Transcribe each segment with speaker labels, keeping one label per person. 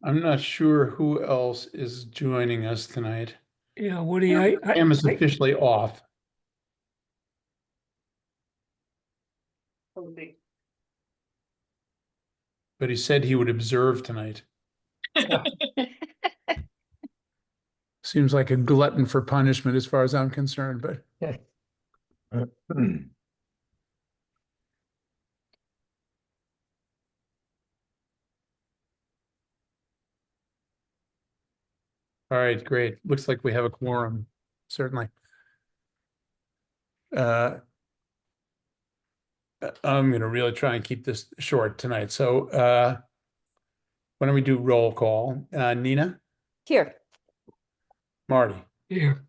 Speaker 1: I'm not sure who else is joining us tonight.
Speaker 2: Yeah, Woody, I
Speaker 1: Pam is officially off. But he said he would observe tonight. Seems like a glutton for punishment as far as I'm concerned, but all right, great. Looks like we have a quorum, certainly. I'm going to really try and keep this short tonight. So why don't we do roll call? Nina?
Speaker 3: Here.
Speaker 1: Marty?
Speaker 2: here.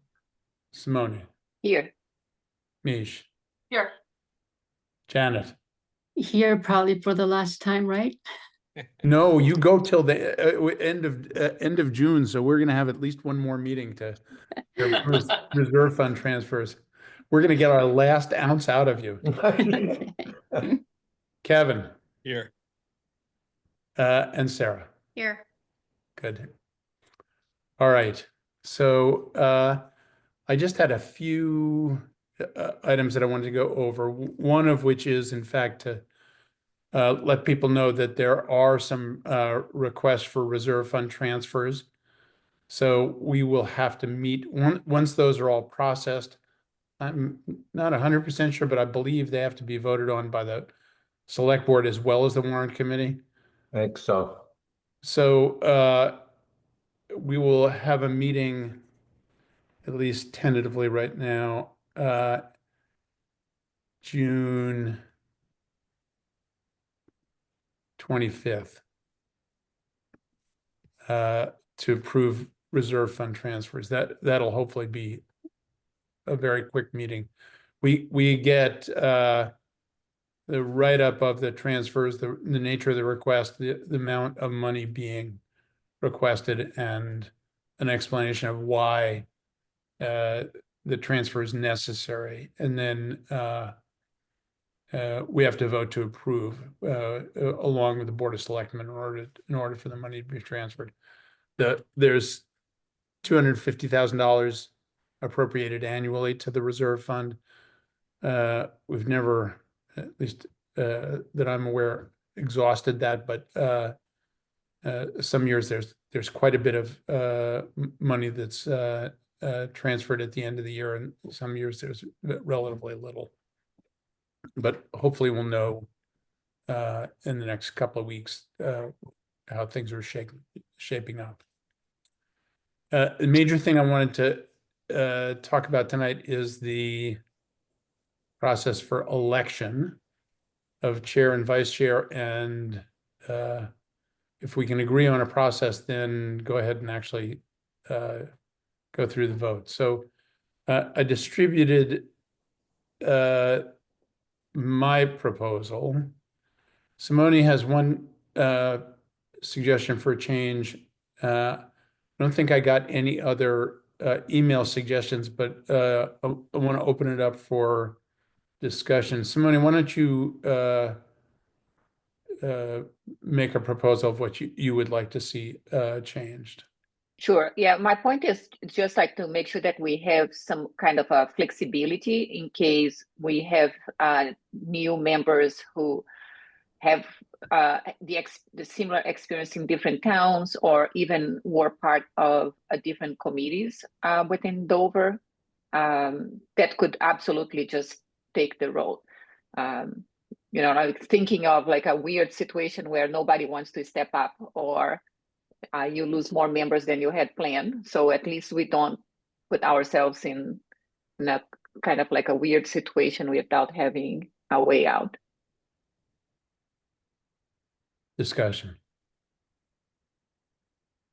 Speaker 1: Simone?
Speaker 3: Here.
Speaker 1: Mish?
Speaker 3: Here.
Speaker 1: Janet?
Speaker 4: Here probably for the last time, right?
Speaker 1: No, you go till the end of June, so we're going to have at least one more meeting to reserve fund transfers. We're going to get our last ounce out of you. Kevin?
Speaker 2: Here.
Speaker 1: And Sarah?
Speaker 3: Here.
Speaker 1: Good. All right. So I just had a few items that I wanted to go over. One of which is, in fact, to let people know that there are some requests for reserve fund transfers. So we will have to meet once those are all processed. I'm not 100% sure, but I believe they have to be voted on by the select board as well as the warrant committee.
Speaker 5: I think so.
Speaker 1: So we will have a meeting, at least tentatively right now, June 25th, to approve reserve fund transfers. That'll hopefully be a very quick meeting. We get the write-up of the transfers, the nature of the request, the amount of money being requested, and an explanation of why the transfer is necessary. And then we have to vote to approve along with the Board of Selectmen in order for the money to be transferred. There's $250,000 appropriated annually to the reserve fund. We've never, at least that I'm aware, exhausted that, but some years there's quite a bit of money that's transferred at the end of the year, and some years there's relatively little. But hopefully we'll know in the next couple of weeks how things are shaping up. The major thing I wanted to talk about tonight is the process for election of chair and vice chair, and if we can agree on a process, then go ahead and actually go through the vote. So I distributed my proposal. Simone has one suggestion for a change. I don't think I got any other email suggestions, but I want to open it up for discussion. Simone, why don't you make a proposal of what you would like to see changed?
Speaker 3: Sure. Yeah, my point is just like to make sure that we have some kind of a flexibility in case we have new members who have the similar experience in different towns, or even were part of different committees within Dover, that could absolutely just take the role. You know, like thinking of like a weird situation where nobody wants to step up, or you lose more members than you had planned. So at least we don't put ourselves in a kind of like a weird situation without having a way out.
Speaker 1: Discussion.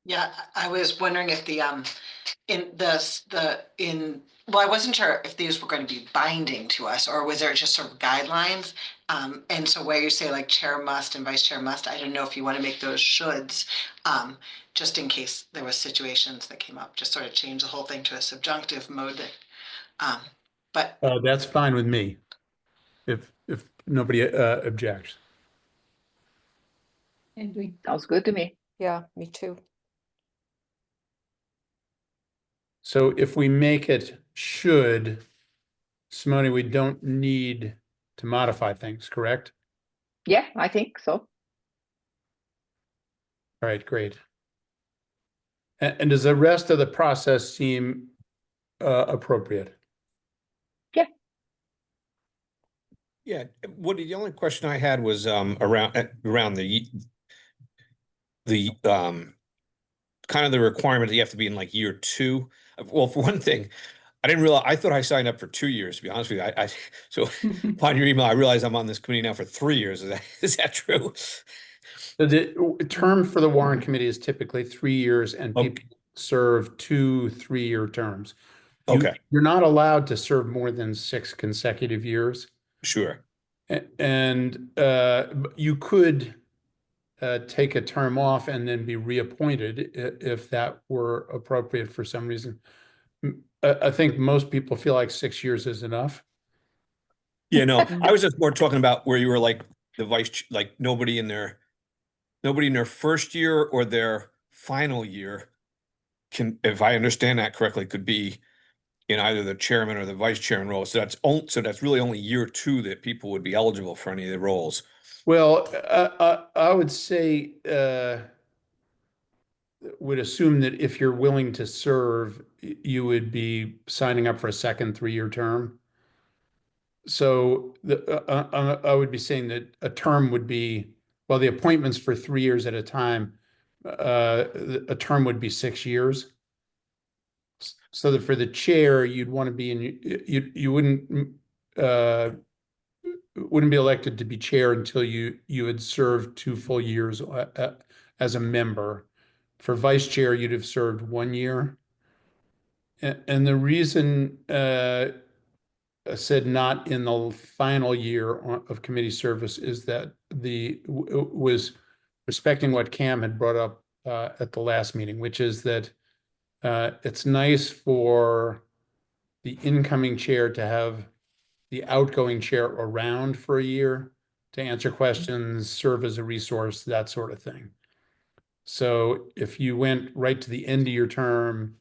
Speaker 6: Yeah, I was wondering if well, I wasn't sure if these were going to be binding to us, or was there just sort of guidelines? And so where you say like chair must and vice chair must, I don't know if you want to make those shoulds, just in case there was situations that came up, just sort of change the whole thing to a subjunctive mode. But
Speaker 1: that's fine with me, if nobody objects.
Speaker 4: And
Speaker 3: Sounds good to me.
Speaker 2: Yeah, me too.
Speaker 1: So if we make it should, Simone, we don't need to modify things, correct?
Speaker 3: Yeah, I think so.
Speaker 1: All right, great. And does the rest of the process seem appropriate?
Speaker 5: Yeah, Woody, the only question I had was around the kind of the requirement that you have to be in like year 2. Well, for one thing, I didn't realize, I thought I signed up for 2 years, to be honest with you. So upon your email, I realized I'm on this committee now for 3 years. Is that true?
Speaker 1: So the term for the warrant committee is typically 3 years, and
Speaker 5: Okay.
Speaker 1: people serve 2 3-year terms.
Speaker 5: Okay,
Speaker 1: You're not allowed to serve more than 6 consecutive years.
Speaker 5: sure.
Speaker 1: And you could take a term off and then be reappointed if that were appropriate for some reason. I think most people feel like 6 years is enough.
Speaker 5: Yeah, no, I was just more talking about where you were like the like nobody in their first year or their final year can, if I understand that correctly, could be in either the chairman or the vice chairman role. So that's really only year 2 that people would be eligible for any of the roles.
Speaker 1: Well, I would say, would assume that if you're willing to serve, you would be signing up for a second 3-year term. So I would be saying that a term would be, well, the appointments for 3 years at a time, a term would be 6 years. So that for the chair, you'd want to be you wouldn't be elected to be chair until you had served 2 full years as a member. For vice chair, you'd have served 1 year. And the reason said not in the final year of committee service is that was respecting what Cam had brought up at the last meeting, which is that it's nice for the incoming chair to have the outgoing chair around for a year to answer questions, serve as a resource, that sort of thing. So if you went right to the end of your term,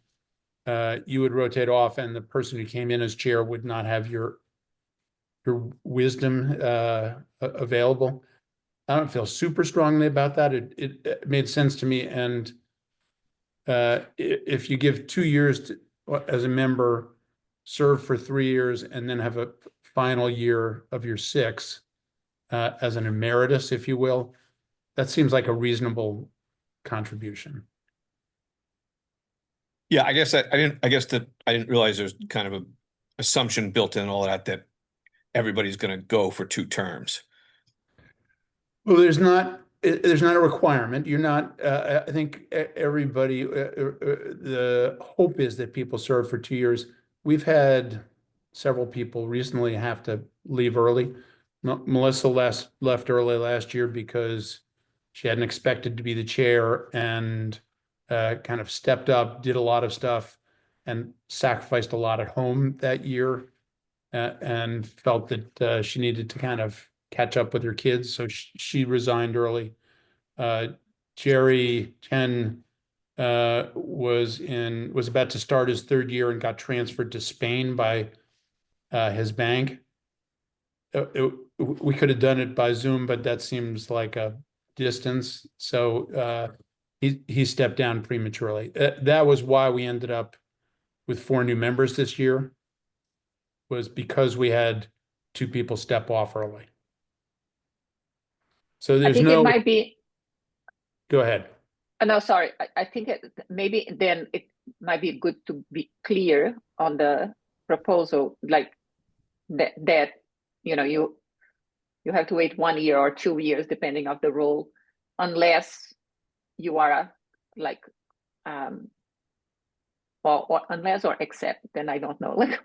Speaker 1: you would rotate off, and the person who came in as chair would not have your wisdom available. I don't feel super strongly about that. It made sense to me, and if you give 2 years as a member, serve for 3 years, and then have a final year of your 6 as an emeritus, if you will, that seems like a reasonable contribution.
Speaker 5: Yeah, I guess I didn't realize there's kind of a assumption built in all that everybody's going to go for 2 terms.
Speaker 1: Well, there's not a requirement. You're not, I think everybody, the hope is that people serve for 2 years. We've had several people recently have to leave early. Melissa left early last year because she hadn't expected to be the chair, and kind of stepped up, did a lot of stuff, and sacrificed a lot at home that year, and felt that she needed to kind of catch up with her kids, so she resigned early. Jerry Chen was about to start his 3rd year and got transferred to Spain by his bank. We could have done it by Zoom, but that seems like a distance, so he stepped down prematurely. That was why we ended up with 4 new members this year, was because we had 2 people step off early. So
Speaker 3: I
Speaker 1: there's
Speaker 3: think it might be,
Speaker 1: Go ahead.
Speaker 3: no, sorry. I think maybe then it might be good to be clear on the proposal, like that you have to wait 1 year or 2 years, depending on the role, unless you are like, or unless or except, then I don't know, like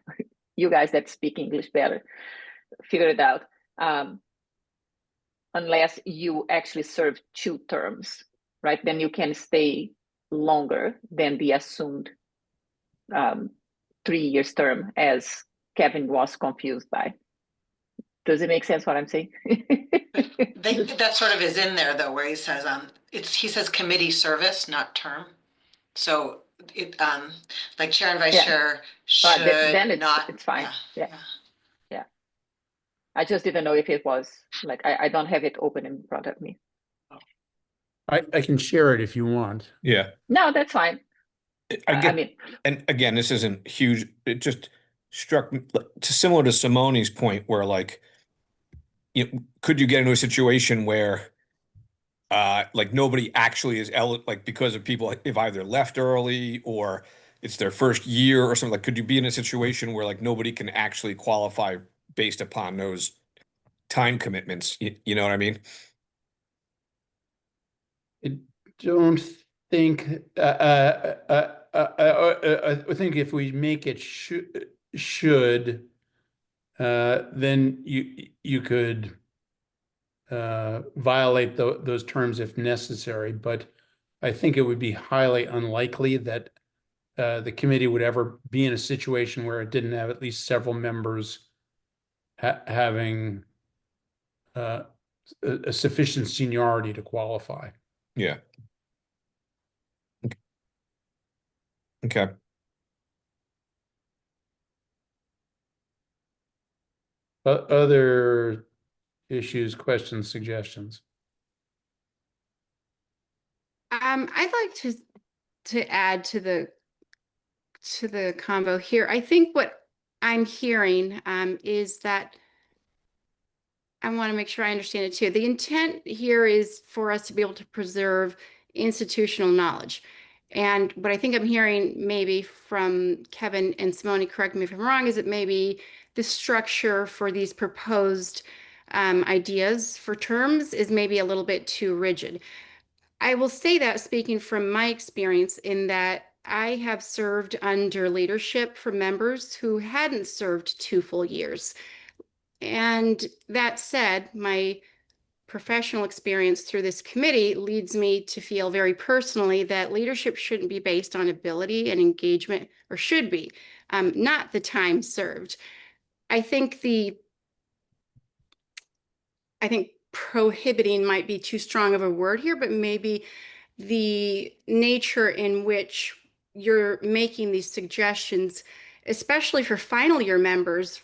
Speaker 3: you guys that speak English better, figure it out. Unless you actually serve 2 terms, right? Then you can stay longer than the assumed 3 years term, as Kevin was confused by. Does it make sense what I'm saying?
Speaker 6: That sort of is in there though, where he says, he says committee service, not term. So it, like chair and vice
Speaker 3: Yeah.
Speaker 6: chair
Speaker 3: Then
Speaker 6: should not.
Speaker 3: it's fine. Yeah. I just didn't know if it was like, I don't have it open in front of me.
Speaker 1: I can share it if you want.
Speaker 5: Yeah.
Speaker 3: No, that's fine.
Speaker 5: I
Speaker 3: I
Speaker 5: get,
Speaker 3: mean,
Speaker 5: and again, this isn't huge. It just struck me similar to Simone's point where like, could you get into a situation where like nobody actually is like because of people have either left early or it's their first year or something, like could you be in a situation where like nobody can actually qualify based upon those time commitments? You know what I mean?
Speaker 1: I don't think, I think if we make it should, then you could violate those terms if necessary, but I think it would be highly unlikely that the committee would ever be in a situation where it didn't have at least several members having a sufficient seniority to qualify.
Speaker 5: Yeah. Okay.
Speaker 1: Other issues, questions, suggestions?
Speaker 2: I'd like to add to the combo here. I think what I'm hearing is that I want to make sure I understand it too. The intent here is for us to be able to preserve institutional knowledge. And what I think I'm hearing maybe from Kevin and Simone, correct me if I'm wrong, is that maybe the structure for these proposed ideas for terms is maybe a little bit too rigid. I will say that speaking from my experience in that I have served under leadership for members who hadn't served 2 full years. And that said, my professional experience through this committee leads me to feel very personally that leadership shouldn't be based on ability and engagement, or should be, not the time served. I think prohibiting might be too strong of a word here, but maybe the nature in which you're making these suggestions, especially for final year members,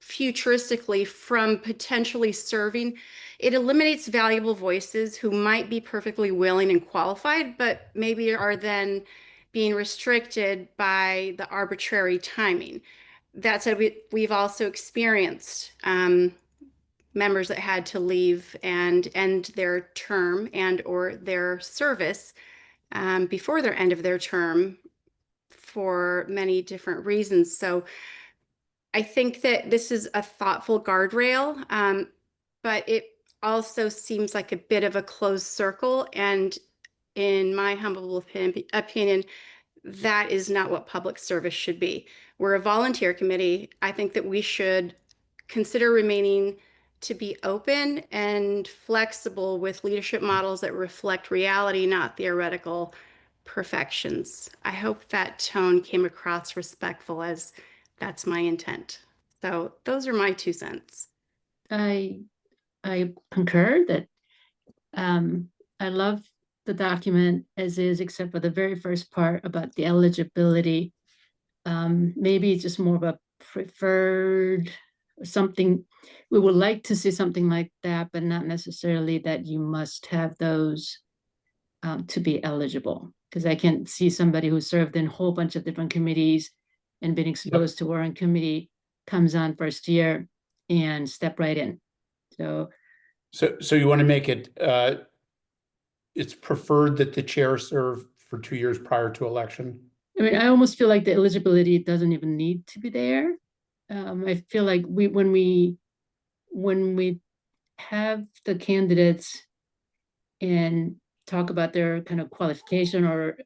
Speaker 2: futuristically from potentially serving, it eliminates valuable voices who might be perfectly willing and qualified, but maybe are then being restricted by the arbitrary timing. That said, we've also experienced members that had to leave and end their term and or their service before their end of their term for many different reasons. So I think that this is a thoughtful guardrail, but it also seems like a bit of a closed circle. And in my humble opinion, that is not what public service should be. We're a volunteer committee. I think that we should consider remaining to be open and flexible with leadership models that reflect reality, not theoretical perfections. I hope that tone came across respectful, as that's my intent. So those are my 2 cents.
Speaker 4: I concur that I love the document as is, except for the very first part about the eligibility. Maybe it's just more of a preferred or something. We would like to see something like that, but not necessarily that you must have those to be eligible. Because I can see somebody who served in a whole bunch of different committees and been exposed to Warrant committee comes on first year and step right in. So
Speaker 1: you want to make it, it's preferred that the chair serve for 2 years prior to election?
Speaker 4: I mean, I almost feel like the eligibility doesn't even need to be there. I feel like when we have the candidates and talk about their kind of qualification or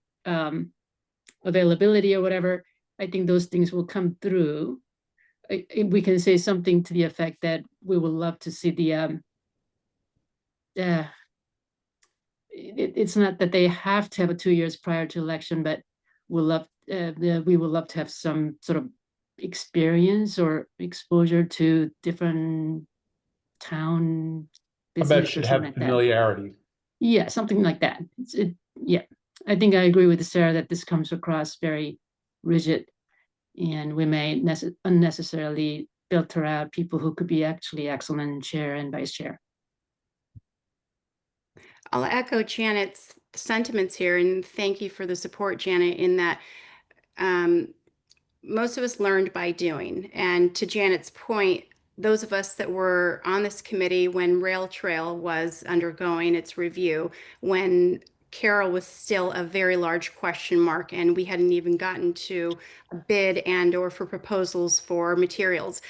Speaker 4: availability or whatever, I think those things will come through. We can say something to the effect that we would love to see it's not that they have to have a 2 years prior to election, but we would love to have some sort of experience or exposure to different town
Speaker 1: I bet it
Speaker 4: business or
Speaker 1: should
Speaker 4: something
Speaker 1: have
Speaker 4: like that.
Speaker 1: familiarity.
Speaker 4: Yeah, something like that. Yeah, I think I agree with Sarah that this comes across very rigid, and we may unnecessarily filter out people who could be actually excellent chair and vice chair.
Speaker 2: I'll echo Janet's sentiments here, and thank you for the support, Janet, in that um, most of us learned by doing. And to Janet's point, those of us that were on this committee when Rail Trail was undergoing its review, when Carroll was still a very large question mark, and we hadn't even gotten to a bid and or for proposals for materials.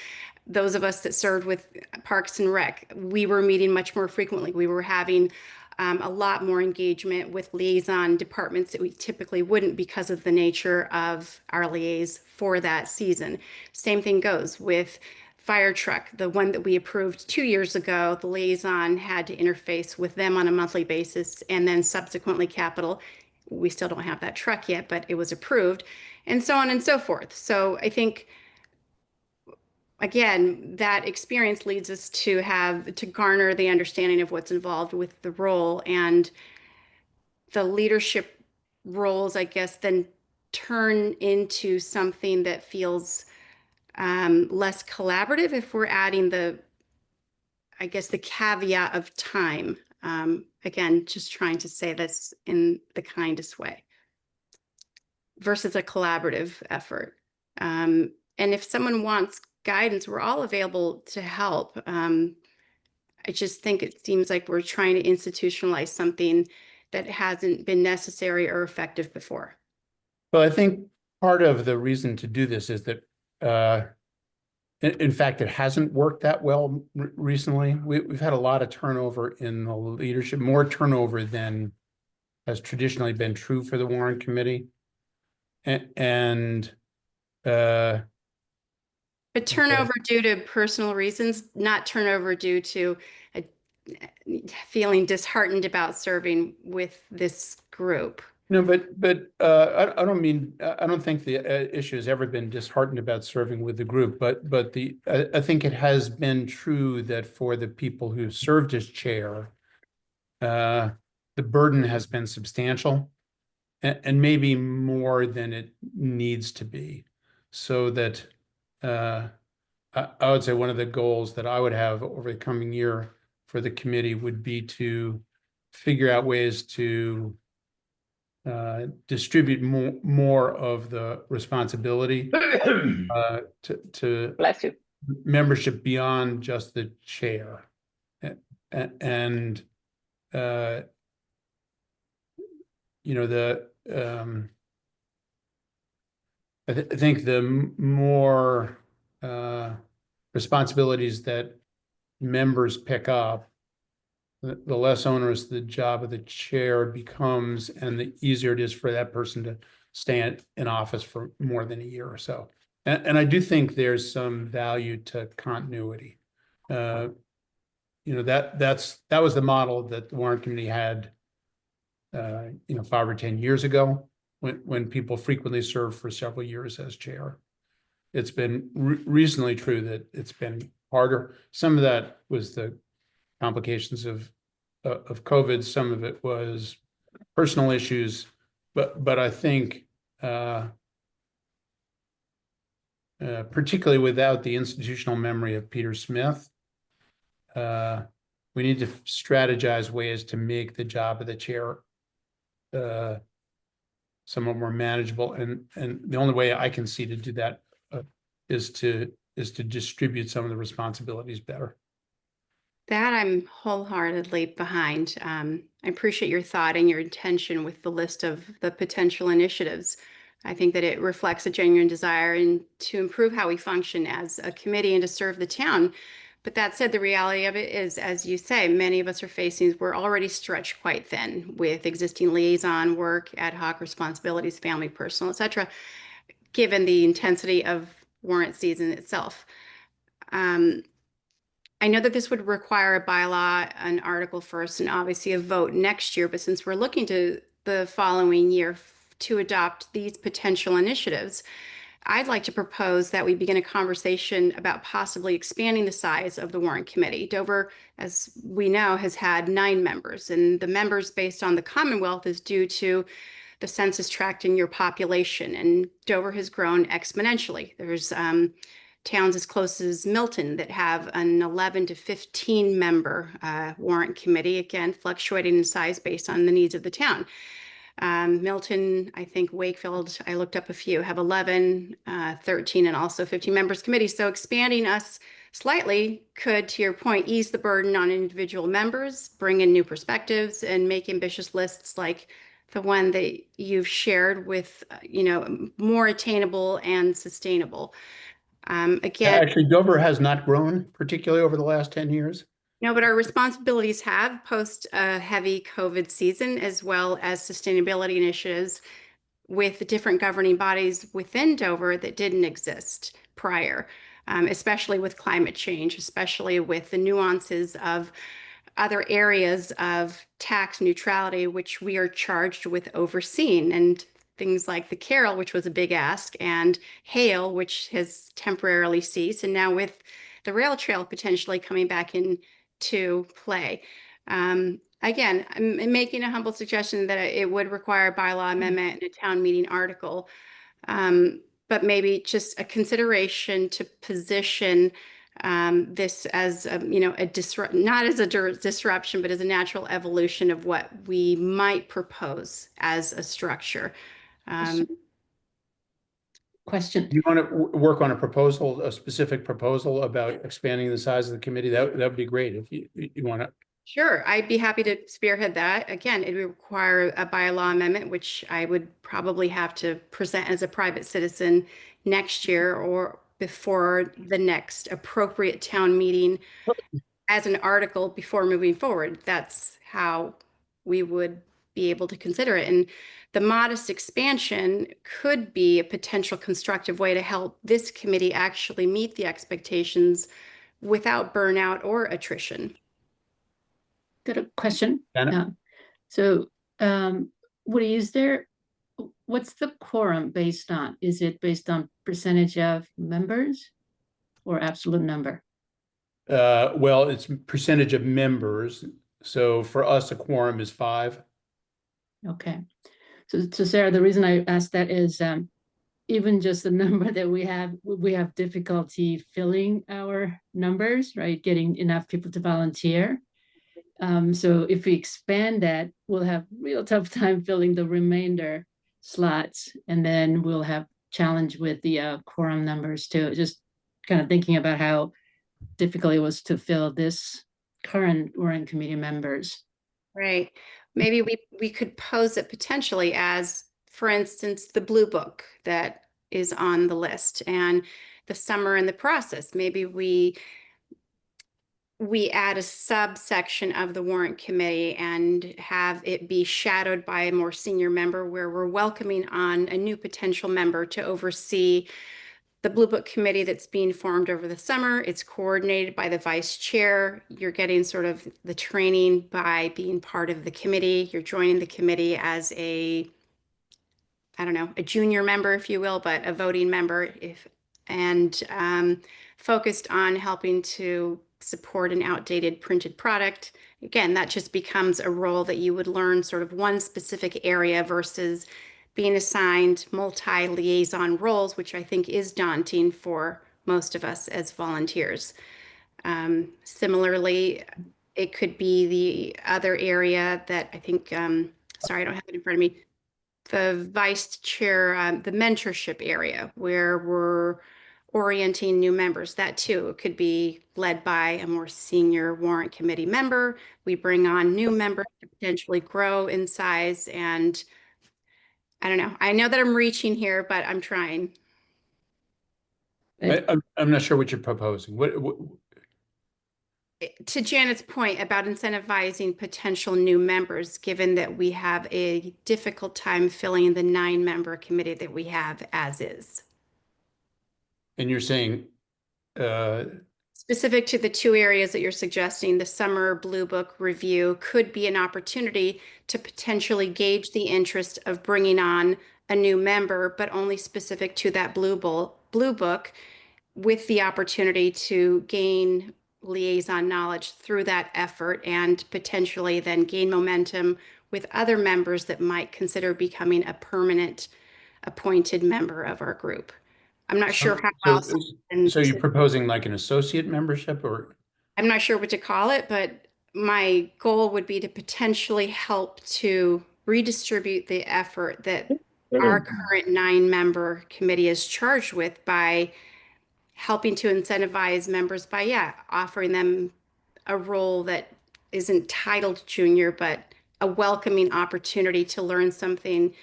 Speaker 2: Those of us that served with Parks and Rec, we were meeting much more frequently. We were having a lot more engagement with liaison departments that we typically wouldn't because of the nature of our liaise for that season. Same thing goes with fire truck, the one that we approved 2 years ago. The liaison had to interface with them on a monthly basis, and then subsequently capital. We still don't have that truck yet, but it was approved, and so on and so forth. So I think, again, that experience leads us to garner the understanding of what's involved with the role, and the leadership roles, I guess, then turn into something that feels less collaborative if we're adding I guess, the caveat of time. Again, just trying to say this in the kindest way versus a collaborative effort. And if someone wants guidance, we're all available to help. I just think it seems like we're trying to institutionalize something that hasn't been necessary or effective before.
Speaker 1: Well, I think part of the reason to do this is that, in fact, it hasn't worked that well recently. We've had a lot of turnover in the leadership, more turnover than has traditionally been true for the Warrant Committee. And
Speaker 2: But turnover due to personal reasons, not turnover due to feeling disheartened about serving with this group.
Speaker 1: no, but I don't mean, I don't think the issue has ever been disheartened about serving with the group, but I think it has been true that for the people who served as chair, the burden has been substantial and maybe more than it needs to be. So that I would say one of the goals that I would have over the coming year for the committee would be to figure out ways to distribute more of the responsibility to
Speaker 3: Bless you.
Speaker 1: membership beyond just the chair. And I think the more responsibilities that members pick up, the less onerous the job of the chair becomes, and the easier it is for that person to stay in office for more than a year or so. And I do think there's some value to continuity. That was the model that the Warrant Committee had 5 or 10 years ago, when people frequently served for several years as chair. It's been recently true that it's been harder. Some of that was the complications of COVID. Some of it was personal issues, but I think particularly without the institutional memory of Peter Smith, we need to strategize ways to make the job of the chair somewhat more manageable. And the only way I can see to do that is to distribute some of the responsibilities better.
Speaker 2: That I'm wholeheartedly behind. I appreciate your thought and your intention with the list of the potential initiatives. I think that it reflects a genuine desire to improve how we function as a committee and to serve the town. But that said, the reality of it is, as you say, many of us we're already stretched quite thin with existing liaison work, ad hoc responsibilities, family, personal, etc., given the intensity of warrant season itself. I know that this would require a bylaw, an article first, and obviously a vote next year. But since we're looking to the following year to adopt these potential initiatives, I'd like to propose that we begin a conversation about possibly expanding the size of the Warrant Committee. Dover, as we know, has had 9 members, and the members based on the Commonwealth is due to the census tract in your population, and Dover has grown exponentially. There's towns as close as Milton that have an 11 to 15 member warrant committee, again, fluctuating in size based on the needs of the town. Milton, I think Wakefield, I looked up a few, have 11, 13, and also 15 members committees. So expanding us slightly could, to your point, ease the burden on individual members, bring in new perspectives, and make ambitious lists like the one that you've shared with, more attainable and sustainable. Again,
Speaker 1: Actually, Dover has not grown particularly over the last 10 years.
Speaker 2: no, but our responsibilities have post a heavy COVID season, as well as sustainability initiatives with different governing bodies within Dover that didn't exist prior, especially with climate change, especially with the nuances of other areas of tax neutrality, which we are charged with overseeing, and things like the Carol, which was a big ask, and Hale, which has temporarily ceased, and now with the rail trail potentially coming back into play. Again, I'm making a humble suggestion that it would require a bylaw amendment and a town meeting article, but maybe just a consideration to position this as not as a disruption, but as a natural evolution of what we might propose as a structure.
Speaker 4: Question.
Speaker 1: You want to work on a proposal, a specific proposal about expanding the size of the committee? That would be great if you want to.
Speaker 2: Sure, I'd be happy to spearhead that. Again, it would require a bylaw amendment, which I would probably have to present as a private citizen next year or before the next appropriate town meeting as an article before moving forward. That's how we would be able to consider it. And the modest expansion could be a potential constructive way to help this committee actually meet the expectations without burnout or attrition.
Speaker 4: Got a question.
Speaker 1: Janet?
Speaker 4: So, Woody, what's the quorum based on? Is it based on percentage of members or absolute number?
Speaker 1: Well, it's percentage of members. So for us, a quorum is 5.
Speaker 4: Okay. So Sarah, the reason I asked that is even just the number that we have difficulty filling our numbers, right? Getting enough people to volunteer. So if we expand that, we'll have real tough time filling the remainder slots, and then we'll have challenge with the quorum numbers too. Just kind of thinking about how difficult it was to fill this current Warrant Committee members.
Speaker 2: Right. Maybe we could pose it potentially as, for instance, the Blue Book that is on the list and the summer in the process. Maybe we add a subsection of the Warrant Committee and have it be shadowed by a more senior member, where we're welcoming on a new potential member to oversee the Blue Book Committee that's being formed over the summer. It's coordinated by the vice chair. You're getting sort of the training by being part of the committee. You're joining the committee as a junior member, if you will, but a voting member, and focused on helping to support an outdated printed product. Again, that just becomes a role that you would learn sort of one specific area versus being assigned multi-liaison roles, which I think is daunting for most of us as volunteers. Similarly, it could be the other area that I think, sorry, I don't have it in front of me, the vice chair, the mentorship area, where we're orienting new members. That too could be led by a more senior Warrant Committee member. We bring on new members to potentially grow in size, and I don't know. I know that I'm reaching here, but I'm trying.
Speaker 1: I'm not sure what you're proposing. What
Speaker 2: To Janet's point about incentivizing potential new members, given that we have a difficult time filling the 9-member committee that we have as is.
Speaker 1: And you're saying
Speaker 2: Specific to the 2 areas that you're suggesting, the summer Blue Book review could be an opportunity to potentially gauge the interest of bringing on a new member, but only specific to that blue book, with the opportunity to gain liaison knowledge through that effort and potentially then gain momentum with other members that might consider becoming a permanent appointed member of our group. I'm not sure how
Speaker 1: So,
Speaker 2: else.
Speaker 1: so you're proposing like an associate membership, or?
Speaker 2: I'm not sure what to call it, but my goal would be to potentially help to redistribute the effort that our current 9-member committee is charged with by helping to incentivize members by, offering them a role that isn't titled junior, but a welcoming opportunity to learn something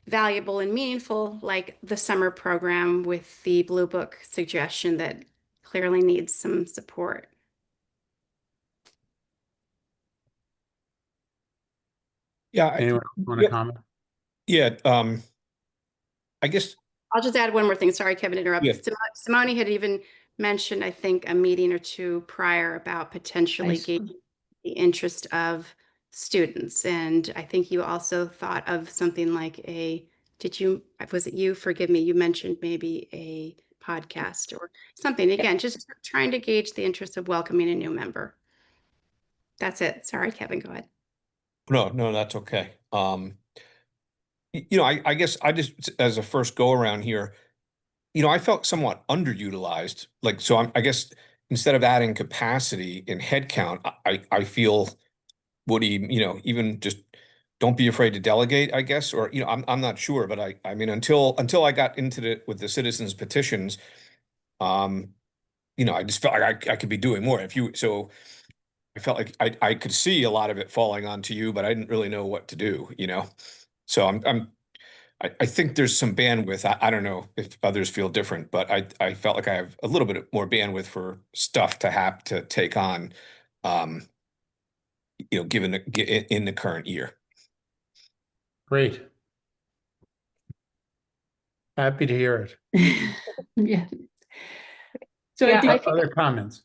Speaker 2: valuable and meaningful, like the summer program with the Blue Book suggestion that clearly needs some support.
Speaker 5: Yeah,
Speaker 1: Anyone want to comment?
Speaker 5: yeah. I guess,
Speaker 2: I'll just add one more thing. Sorry, Kevin, to interrupt.
Speaker 5: Yeah.
Speaker 2: Simone had even mentioned, I think, a meeting or two prior about potentially
Speaker 4: High school.
Speaker 2: gauging the interest of students. And I think you also thought of something like was it you? Forgive me, you mentioned maybe a podcast or something. Again, just trying to gauge the interest of welcoming a new member. That's it. Sorry, Kevin, go ahead.
Speaker 5: no, that's okay. I guess I just, as a first go around here, I felt somewhat underutilized. Like, so I guess instead of adding capacity in headcount, I feel Woody, even just don't be afraid to delegate, I guess, or, I'm not sure, but I mean, until I got into with the citizens petitions, I just felt like I could be doing more so I felt like I could see a lot of it falling onto you, but I didn't really know what to do. So I think there's some bandwidth. I don't know if others feel different, but I felt like I have a little bit more bandwidth for stuff to have to take on, given in the current year.
Speaker 1: Great. Happy to hear it.
Speaker 4: Yeah. So
Speaker 3: Yeah,
Speaker 4: I think,
Speaker 1: Other comments?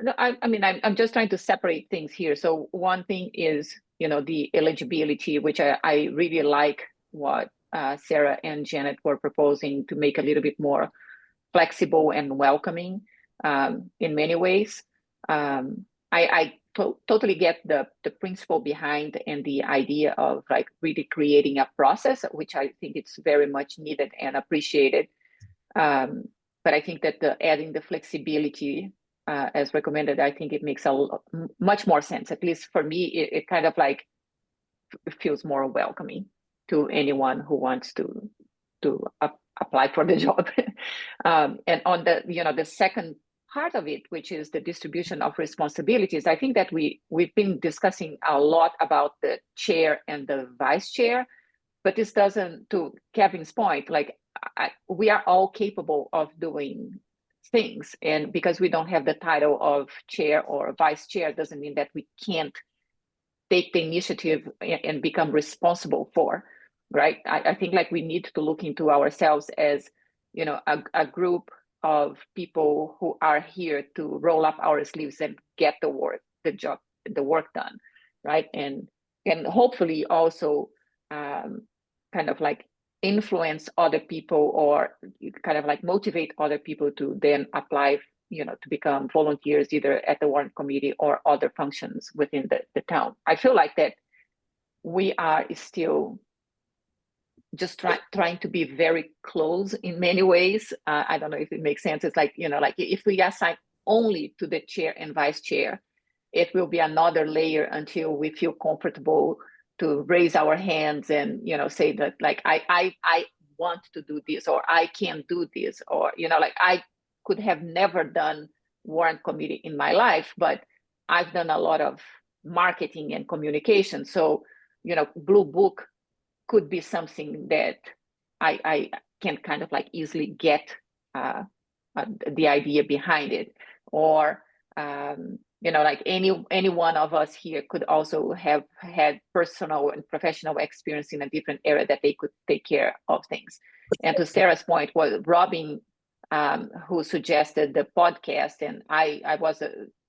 Speaker 3: No, I mean, I'm just trying to separate things here. So one thing is, the eligibility, which I really like what Sarah and Janet were proposing to make a little bit more flexible and welcoming in many ways. I totally get the principle behind and the idea of like really creating a process, which I think it's very much needed and appreciated. But I think that adding the flexibility as recommended, I think it makes much more sense. At least for me, it kind of like feels more welcoming to anyone who wants to apply for the job. And on the second part of it, which is the distribution of responsibilities, I think that we've been discussing a lot about the chair and the vice chair, but this doesn't, to Kevin's point, like we are all capable of doing things, and because we don't have the title of chair or vice chair doesn't mean that we can't take the initiative and become responsible for, right? I think like we need to look into ourselves as a group of people who are here to roll up our sleeves and get the work done, right? And hopefully also kind of like influence other people, or kind of like motivate other people to then apply, to become volunteers either at the Warrant Committee or other functions within the town. I feel like that we are still just trying to be very close in many ways. I don't know if it makes sense. It's like, like if we assign only to the chair and vice chair, it will be another layer until we feel comfortable to raise our hands and say that like I want to do this, or I can do this, or like I could have never done Warrant Committee in my life, but I've done a lot of marketing and communication. So Blue Book could be something that I can kind of like easily get the idea behind it, or like any one of us here could also have had personal and professional experience in a different area that they could take care of things. And to Sarah's point, was Robin who suggested the podcast, and I was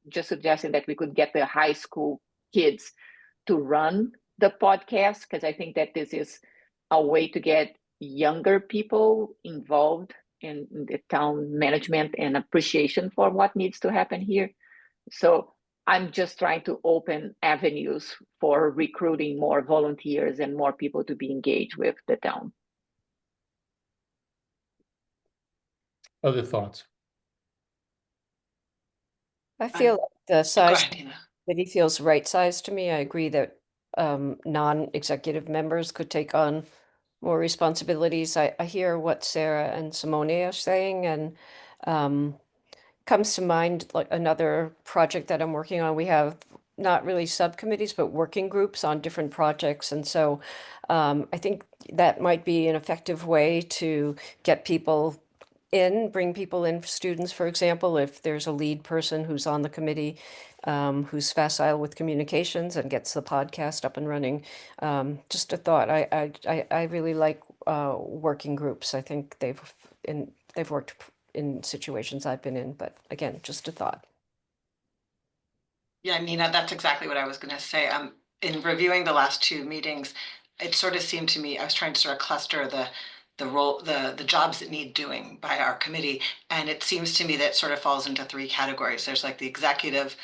Speaker 3: just suggesting that we could get the high school kids to run the podcast, because I think that this is a way to get younger people involved in the town management and appreciation for what needs to happen here. So I'm just trying to open avenues for recruiting more volunteers and more people to be engaged with the town.
Speaker 1: Other thoughts?
Speaker 7: I feel like the
Speaker 6: Go
Speaker 7: size
Speaker 6: ahead, Tina.
Speaker 7: committee feels right size to me. I agree that non-executive members could take on more responsibilities. I hear what Sarah and Simone are saying, and comes to mind like another project that I'm working on. We have not really subcommittees, but working groups on different projects. And so I think that might be an effective way to get people in, bring people in, students, for example, if there's a lead person who's on the committee, who's facile with communications and gets the podcast up and running. Just a thought. I really like working groups. I think they've worked in situations I've been in, but again, just a thought.
Speaker 6: Yeah, Nina, that's exactly what I was going to say. In reviewing the last two meetings, it sort of seemed to me I was trying to sort of cluster the jobs that need doing by our committee, and it seems to me that sort of falls into three categories. There's like the executive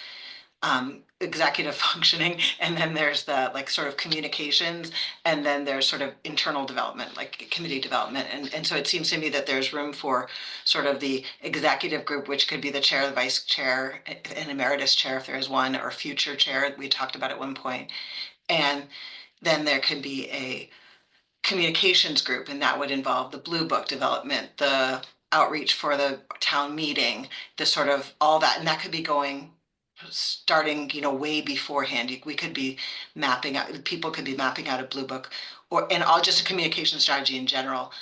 Speaker 6: functioning, and then there's the like sort of communications, and then there's sort of internal development, like committee development. And so it seems to me that there's room for sort of the executive group, which could be the chair, the vice chair, an emeritus chair if there is one, or future chair we talked about at one point. And then there could be a communications group, and that would involve the blue book development, the outreach for the town meeting, the sort of all that. And that could be going starting, way beforehand. We could be mapping out, people could be mapping out a blue book and all just a communication strategy in general,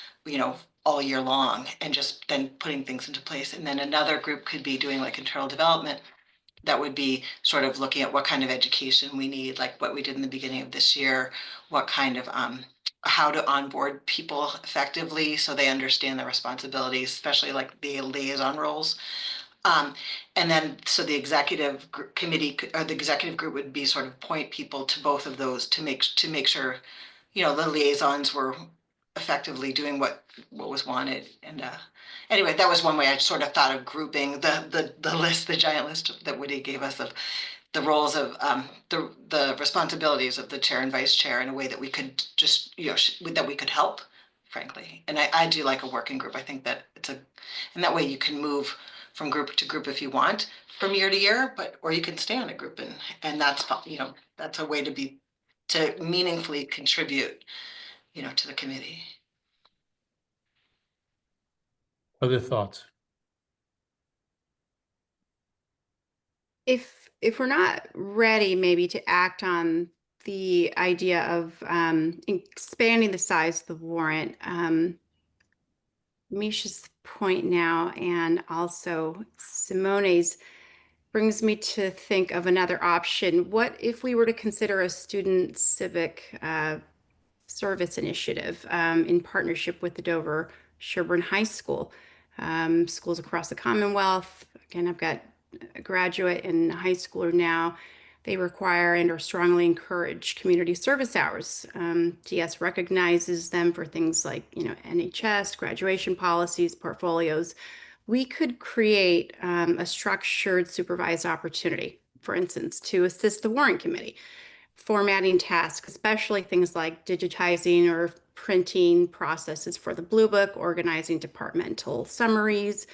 Speaker 6: all year long, and just then putting things into place. And then another group could be doing like internal development. That would be sort of looking at what kind of education we need, like what we did in the beginning of this year, what kind of how to onboard people effectively so they understand their responsibilities, especially like the liaison roles. And then, so the executive committee or the executive group would be sort of point people to both of those to make sure, the liaisons were effectively doing what was wanted. And anyway, that was one way I sort of thought of grouping the list, the giant list that Woody gave us of the roles of the responsibilities of the chair and vice chair in a way that we could just, that we could help, frankly. And I do like a working group. I think that and that way you can move from group to group if you want from year to year, or you can stay on a group, and that's, that's a way to meaningfully contribute, to the committee.
Speaker 1: Other thoughts?
Speaker 2: If we're not ready maybe to act on the idea of expanding the size of the warrant, Misha's point now, and also Simone's, brings me to think of another option. What if we were to consider a student civic service initiative in partnership with the Dover Sherburne High School, schools across the Commonwealth? Again, I've got a graduate and a high schooler now. They require and or strongly encourage community service hours. DS recognizes them for things like, NHS, graduation policies, portfolios. We could create a structured supervised opportunity, for instance, to assist the warrant committee, formatting tasks, especially things like digitizing or printing processes for the Blue Book, organizing departmental summaries,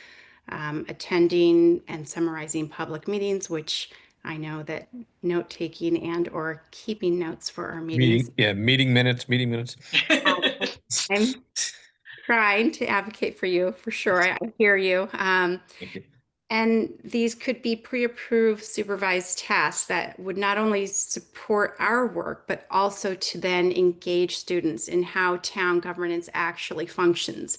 Speaker 2: attending and summarizing public meetings, which I know that note-taking and or keeping notes for our meetings.
Speaker 5: Meeting minutes.
Speaker 2: I'm trying to advocate for you, for sure. I hear you.
Speaker 5: Thank you.
Speaker 2: And these could be pre-approved supervised tasks that would not only support our work, but also to then engage students in how town governance actually functions.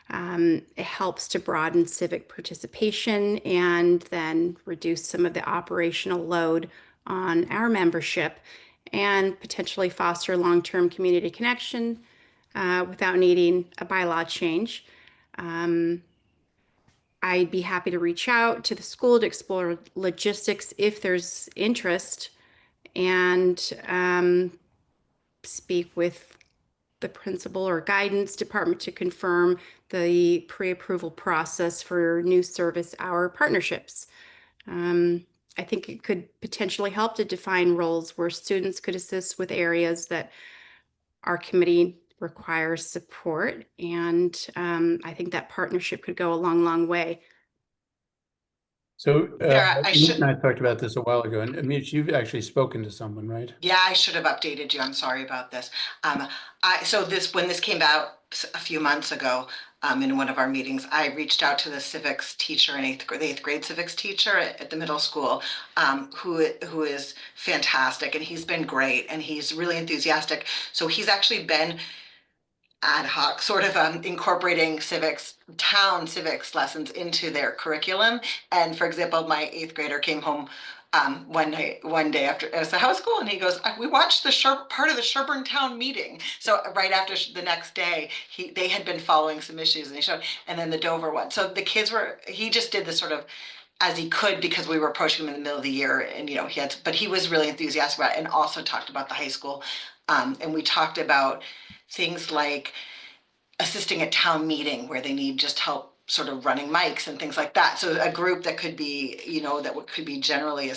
Speaker 2: It helps to broaden civic participation and then reduce some of the operational load on our membership and potentially foster long-term community connection without needing a bylaw change. I'd be happy to reach out to the school to explore logistics if there's interest, and speak with the principal or guidance department to confirm the pre-approval process for new service hour partnerships. I think it could potentially help to define roles where students could assist with areas that our committee requires support. And I think that partnership could go a long, long way.
Speaker 1: So,
Speaker 6: Sarah, I
Speaker 1: Amit
Speaker 6: should-
Speaker 1: and I talked about this a while ago, and Amit, you've actually spoken to someone, right?
Speaker 6: Yeah, I should have updated you. I'm sorry about this. When this came out a few months ago, in one of our meetings, I reached out to the civics teacher in the eighth grade civics teacher at the middle school, who is fantastic, and he's been great, and he's really enthusiastic. So he's actually been ad hoc sort of incorporating town civics lessons into their curriculum. And for example, my eighth grader came home one day after it was the house school, and he goes, "We watched the part of the Sherburne Town meeting." So right after the next day, they had been following some issues, and he showed, and then the Dover one. So the kids he just did this sort of as he could, because we were approaching him in the middle of the year, and but he was really enthusiastic about it, and also talked about the high school. And we talked about things like assisting at town meeting where they need just help sort of running mics and things like that. So a group that could be, could be generally a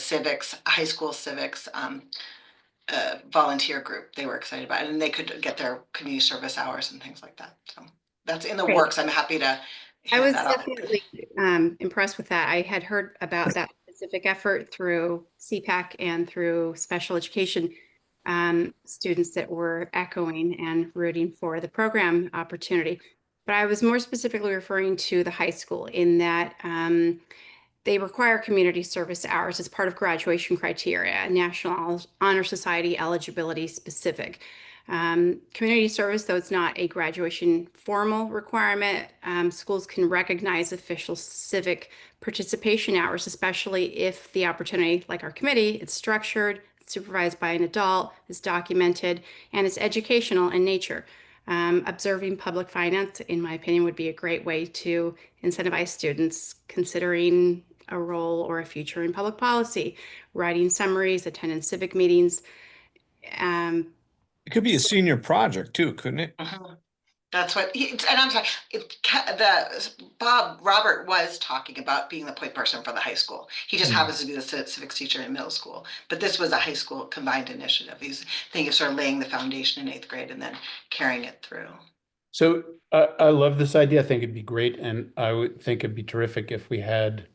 Speaker 6: high school civics volunteer group. They were excited about it, and they could get their community service hours and things like that. So that's in the
Speaker 2: Great.
Speaker 6: works. I'm happy to
Speaker 2: I
Speaker 6: hand
Speaker 2: was
Speaker 6: that off.
Speaker 2: definitely impressed with that. I had heard about that specific effort through CPAC and through special education students that were echoing and rooting for the program opportunity. But I was more specifically referring to the high school, in that they require community service hours as part of graduation criteria, National Honor Society eligibility specific. Community service, though it's not a graduation formal requirement, schools can recognize official civic participation hours, especially if the opportunity, like our committee, it's structured, it's supervised by an adult, is documented, and it's educational in nature. Observing public finance, in my opinion, would be a great way to incentivize students considering a role or a future in public policy, writing summaries, attending civic meetings.
Speaker 5: It could be a senior project too, couldn't it?
Speaker 6: That's what and I'm sorry, Robert was talking about being the point person for the high school. He just happens to be the civics teacher in middle school, but this was a high school combined initiative. He's thinking of sort of laying the foundation in eighth grade and then carrying it through.
Speaker 1: So I love this idea. I think it'd be great, and I would think it'd be terrific if we had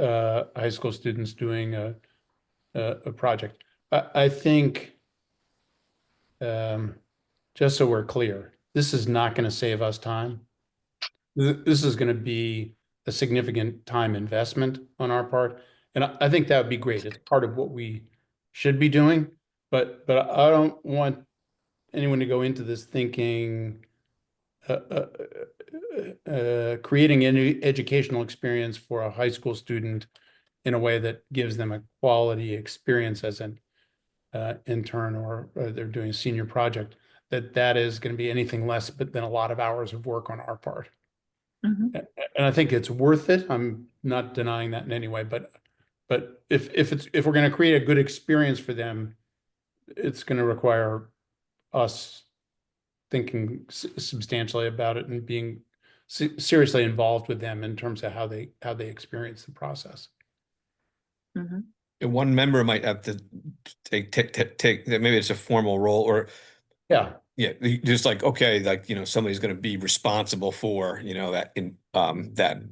Speaker 1: high school students doing a project. I think, just so we're clear, this is not going to save us time. This is going to be a significant time investment on our part, and I think that would be great. It's part of what we should be doing, but I don't want anyone to go into this thinking creating any educational experience for a high school student in a way that gives them a quality experience as an intern, or they're doing a senior project, that is going to be anything less than a lot of hours of work on our part. And I think it's worth it. I'm not denying that in any way, but if we're going to create a good experience for them, it's going to require us thinking substantially about it and being seriously involved with them in terms of how they experience the process.
Speaker 5: And one member might have to take maybe it's a formal role, or
Speaker 1: Yeah,
Speaker 5: just like, okay, like, somebody's going to be responsible for, that that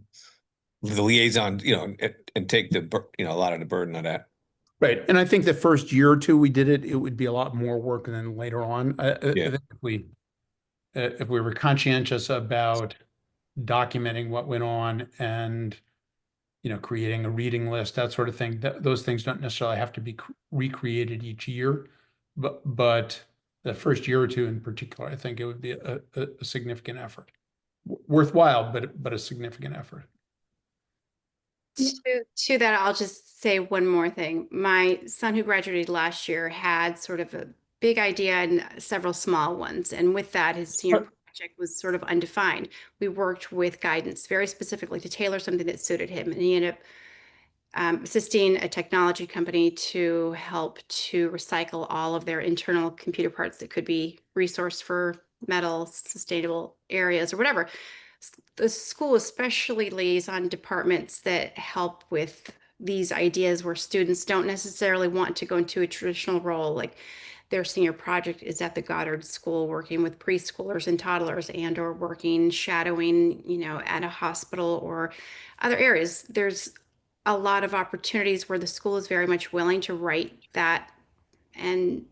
Speaker 5: the liaison, and take a lot of the burden of that.
Speaker 1: right. And I think the first year or two we did it, it would be a lot more work than later on. I think if we were conscientious about documenting what went on and creating a reading list, that sort of thing, those things don't necessarily have to be recreated each year, but the first year or two in particular, I think it would be a significant effort, worthwhile, but a significant effort.
Speaker 2: To that, I'll just say one more thing. My son, who graduated last year, had sort of a big idea and several small ones. And with that, his senior project was sort of undefined. We worked with guidance very specifically to tailor something that suited him. And he ended up assisting a technology company to help to recycle all of their internal computer parts that could be resourced for metal sustainable areas or whatever. The school especially lays on departments that help with these ideas where students don't necessarily want to go into a traditional role. Like their senior project is at the Goddard School working with preschoolers and toddlers and or working shadowing, at a hospital or other areas. There's a lot of opportunities where the school is very much willing to write that and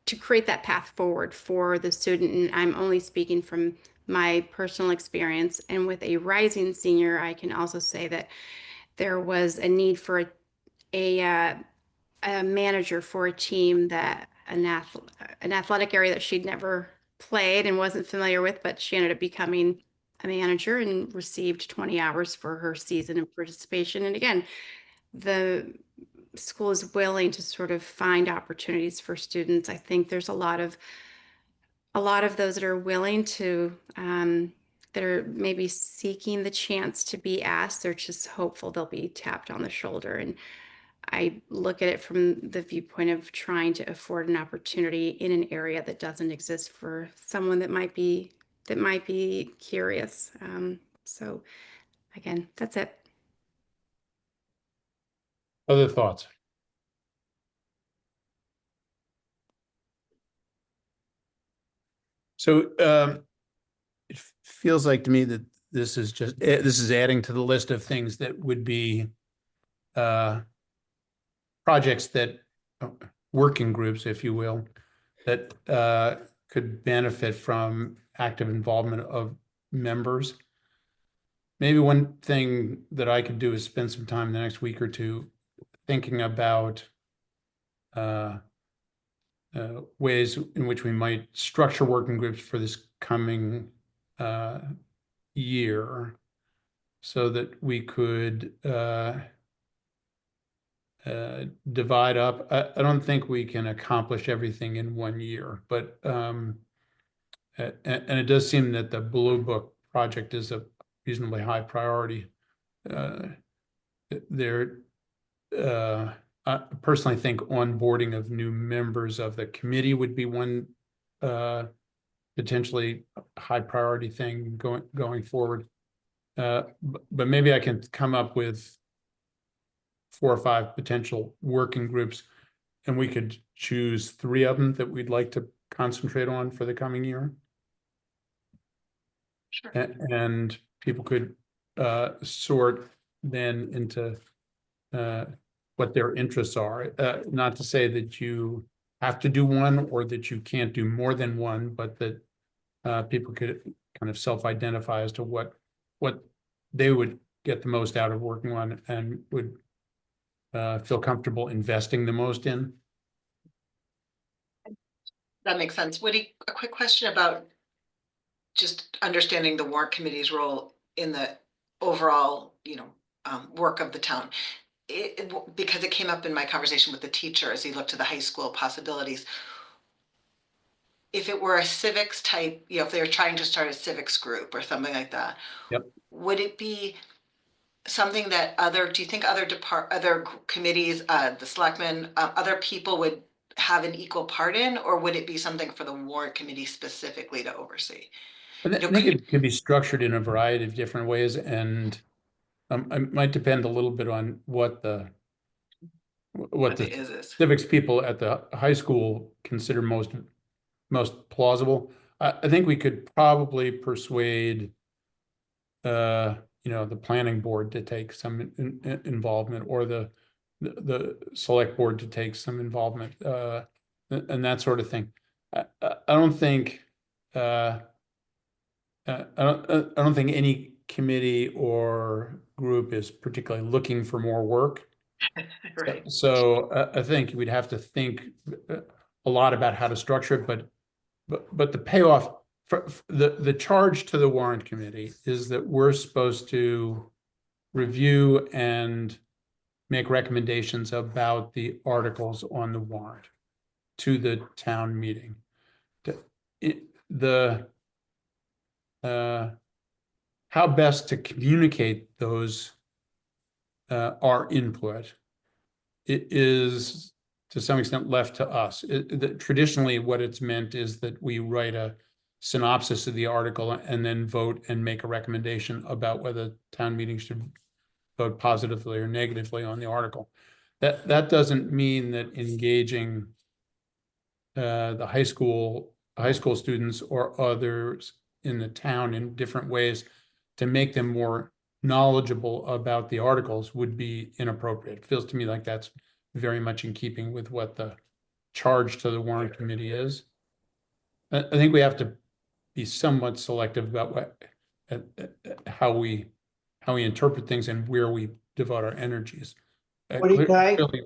Speaker 2: to create that path forward for the student. And I'm only speaking from my personal experience. And with a rising senior, I can also say that there was a need for a manager for a team that an athletic area that she'd never played and wasn't familiar with, but she ended up becoming a manager and received 20 hours for her season of participation. And again, the school is willing to sort of find opportunities for students. I think there's a lot of those that are willing to that are maybe seeking the chance to be asked. They're just hopeful they'll be tapped on the shoulder. And I look at it from the viewpoint of trying to afford an opportunity in an area that doesn't exist for someone that might be curious. So again, that's it.
Speaker 1: Other thoughts? So it feels like to me that this is adding to the list of things that would be projects that working groups, if you will, that could benefit from active involvement of members. Maybe one thing that I could do is spend some time the next week or two thinking about ways in which we might structure working groups for this coming year so that we could divide up. I don't think we can accomplish everything in 1 year, but and it does seem that the Blue Book project is a reasonably high priority. I personally think onboarding of new members of the committee would be one potentially high priority thing going forward. But maybe I can come up with 4 or 5 potential working groups, and we could choose 3 of them that we'd like to concentrate on for the coming year.
Speaker 6: Sure.
Speaker 1: And people could sort then into what their interests are. Not to say that you have to do one or that you can't do more than one, but that people could kind of self-identify as to what they would get the most out of working on and would feel comfortable investing the most in.
Speaker 6: That makes sense. Woody, a quick question about just understanding the warrant committee's role in the overall, work of the town. Because it came up in my conversation with the teacher as he looked to the high school possibilities. If it were a civics type, if they were trying to start a civics group or something like that,
Speaker 1: Yep.
Speaker 6: would it be something that do you think other committees, the selectmen, other people would have an equal part in, or would it be something for the warrant committee specifically to oversee?
Speaker 1: I think it could be structured in a variety of different ways, and it might depend a little bit on what the civics people at the high school consider most plausible. I think we could probably persuade the planning board to take some involvement, or the select board to take some involvement, and that sort of thing. I don't think I don't think any committee or group is particularly looking for more work.
Speaker 6: Right.
Speaker 1: So I think we'd have to think a lot about how to structure it, but the payoff for the charge to the warrant committee is that we're supposed to review and make recommendations about the articles on the warrant to the town meeting. How best to communicate those our input. It is to some extent left to us. Traditionally, what it's meant is that we write a synopsis of the article and then vote and make a recommendation about whether town meeting should vote positively or negatively on the article. That doesn't mean that engaging the high school students or others in the town in different ways to make them more knowledgeable about the articles would be inappropriate. It feels to me like that's very much in keeping with what the charge to the warrant committee is. I think we have to be somewhat selective about what how we interpret things and where we devote our energies.
Speaker 8: Woody, can I
Speaker 1: Clearly,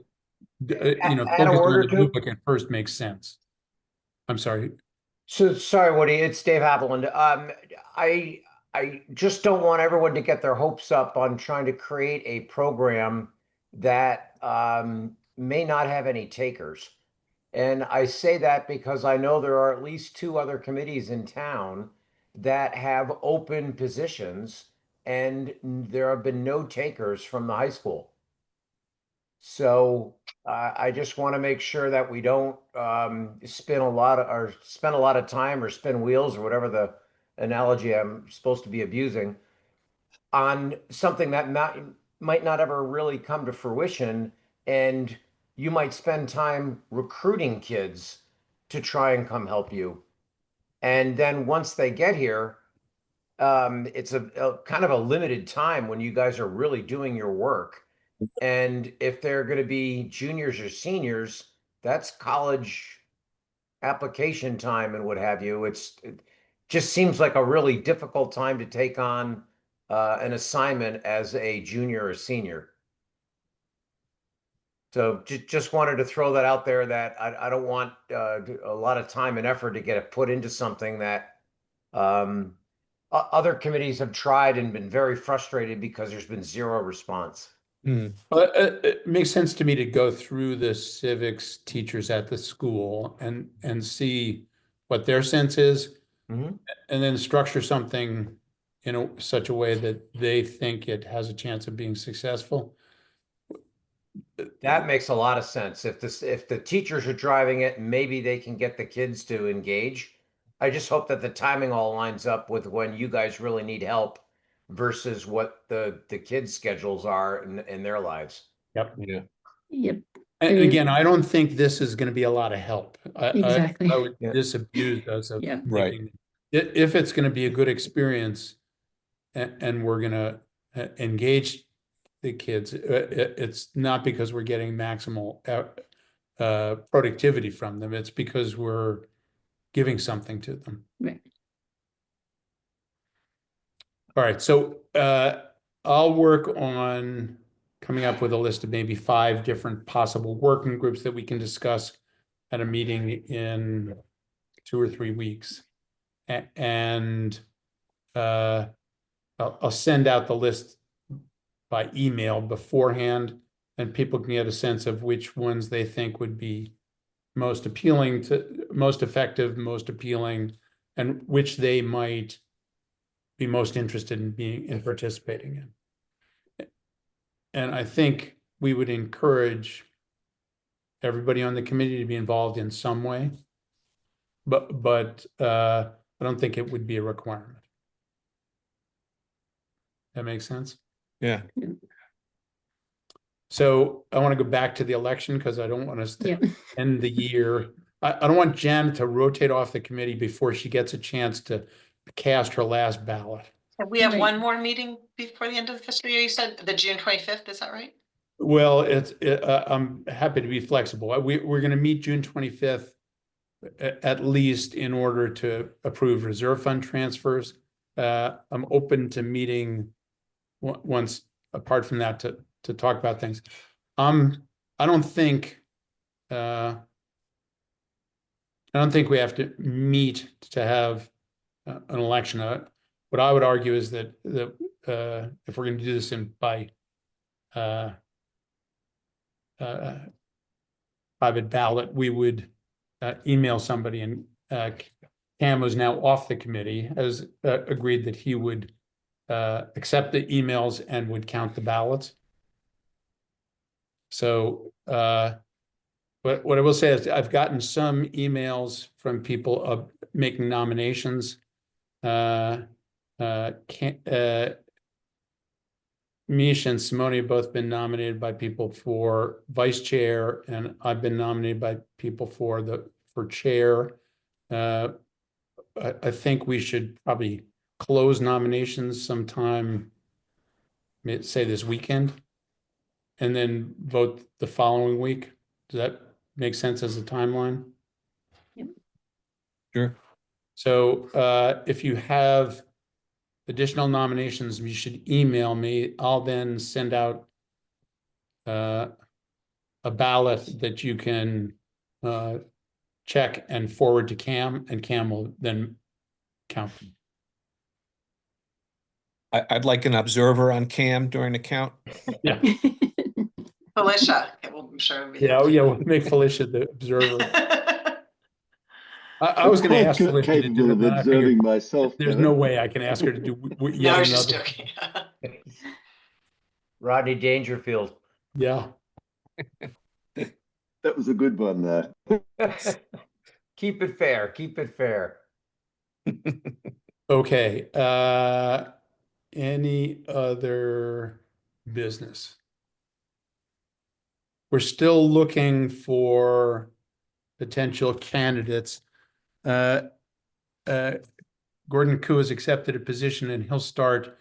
Speaker 8: add a
Speaker 1: focusing
Speaker 8: word
Speaker 1: on
Speaker 8: or
Speaker 1: the
Speaker 8: two?
Speaker 1: duplicate first makes sense. I'm sorry.
Speaker 8: So sorry, Woody, it's Dave Haviland. I just don't want everyone to get their hopes up on trying to create a program that may not have any takers. And I say that because I know there are at least 2 other committees in town that have open positions, and there have been no takers from the high school. So I just want to make sure that we don't spend a lot of time or spin wheels or whatever the analogy I'm supposed to be abusing on something that might not ever really come to fruition. And you might spend time recruiting kids to try and come help you. And then once they get here, it's a kind of a limited time when you guys are really doing your work. And if they're going to be juniors or seniors, that's college application time and what have you. It just seems like a really difficult time to take on an assignment as a junior or senior. So just wanted to throw that out there, that I don't want a lot of time and effort to get it put into something that other committees have tried and been very frustrated because there's been zero response.
Speaker 1: Well, it makes sense to me to go through the civics teachers at the school and see what their sense is,
Speaker 8: Mhm.
Speaker 1: and then structure something in such a way that they think it has a chance of being successful.
Speaker 8: That makes a lot of sense. If the teachers are driving it, maybe they can get the kids to engage. I just hope that the timing all lines up with when you guys really need help versus what the kids' schedules are in their lives.
Speaker 1: Yep.
Speaker 5: Yeah.
Speaker 4: Yep,
Speaker 1: And
Speaker 4: mean-
Speaker 1: again, I don't think this is going to be a lot of help.
Speaker 4: Exactly.
Speaker 1: I would
Speaker 8: Yeah.
Speaker 1: disabuse us of
Speaker 4: Yeah.
Speaker 5: Right.
Speaker 1: thinking if it's going to be a good experience and we're going to engage the kids, it's not because we're getting maximal productivity from them. It's because we're giving something to them.
Speaker 4: Right.
Speaker 1: All right, so I'll work on coming up with a list of maybe 5 different possible working groups that we can discuss at a meeting in 2 or 3 weeks. And I'll send out the list by email beforehand, and people can get a sense of which ones they think would be most appealing to, most effective, most appealing, and which they might be most interested in participating in. And I think we would encourage everybody on the committee to be involved in some way, but I don't think it would be a requirement. That makes sense?
Speaker 5: Yeah.
Speaker 1: So I want to go back to the election because I don't want us to
Speaker 4: Yep.
Speaker 1: end the year. I don't want Jen to rotate off the committee before she gets a chance to cast her last ballot.
Speaker 6: We have
Speaker 4: Right.
Speaker 6: one more meeting before the end of the fiscal year, you said, the June 25th, is that right?
Speaker 1: Well, I'm happy to be flexible. We're going to meet June 25th at least in order to approve reserve fund transfers. I'm open to meeting once apart from that to talk about things. I don't think we have to meet to have an election. What I would argue is that if we're going to do this by private ballot, we would email somebody, and Cam, who's now off the committee, has agreed that he would accept the emails and would count the ballots. So, what I will say is I've gotten some emails from people of making nominations. Mish and Simone have both been nominated by people for vice chair, and I've been nominated by people for chair. I think we should probably close nominations sometime, say this weekend, and then vote the following week. Does that make sense as a timeline?
Speaker 5: Sure.
Speaker 1: So if you have additional nominations, you should email me. I'll then send out a ballot that you can check and forward to Cam, and Cam will then count them.
Speaker 5: I'd like an observer on cam during the count.
Speaker 1: Yeah,
Speaker 6: Felicia, I'm sure. it'd be
Speaker 1: yeah,
Speaker 6: happy.
Speaker 1: yeah. We'll make Felicia the observer. I
Speaker 9: I'm
Speaker 1: was going to
Speaker 9: quite
Speaker 1: ask Felicia to do
Speaker 9: capable
Speaker 1: it,
Speaker 9: of
Speaker 1: and then I figured
Speaker 9: observing myself.
Speaker 1: there's
Speaker 9: Kevin.
Speaker 1: no way I can ask her to do
Speaker 6: No,
Speaker 1: yet
Speaker 6: I was just
Speaker 1: another.
Speaker 6: joking.
Speaker 8: Rodney Dangerfield.
Speaker 1: Yeah.
Speaker 9: That was a good one there.
Speaker 8: Keep it fair. Keep it fair.
Speaker 1: Okay. Any other business? We're still looking for potential candidates. Gordon Koo has accepted a position, and he'll start.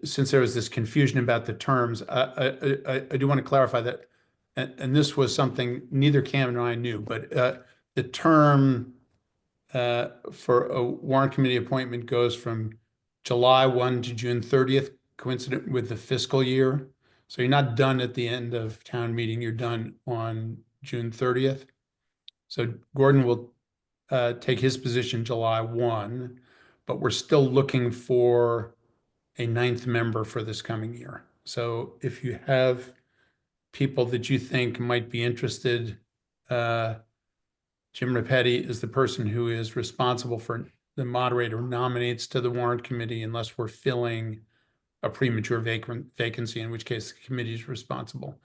Speaker 1: Since there was this confusion about the terms, I do want to clarify that, and this was something neither Cam nor I knew, but the term for a warrant committee appointment goes from July 1 to June 30th, coincident with the fiscal year. So you're not done at the end of town meeting, you're done on June 30th. So Gordon will take his position July 1, but we're still looking for a 9th member for this coming year. So if you have people that you think might be interested, Jim Repetti is the person who is responsible for the moderator nominates to the warrant committee unless we're filling a premature vacancy, in which case the committee is responsible.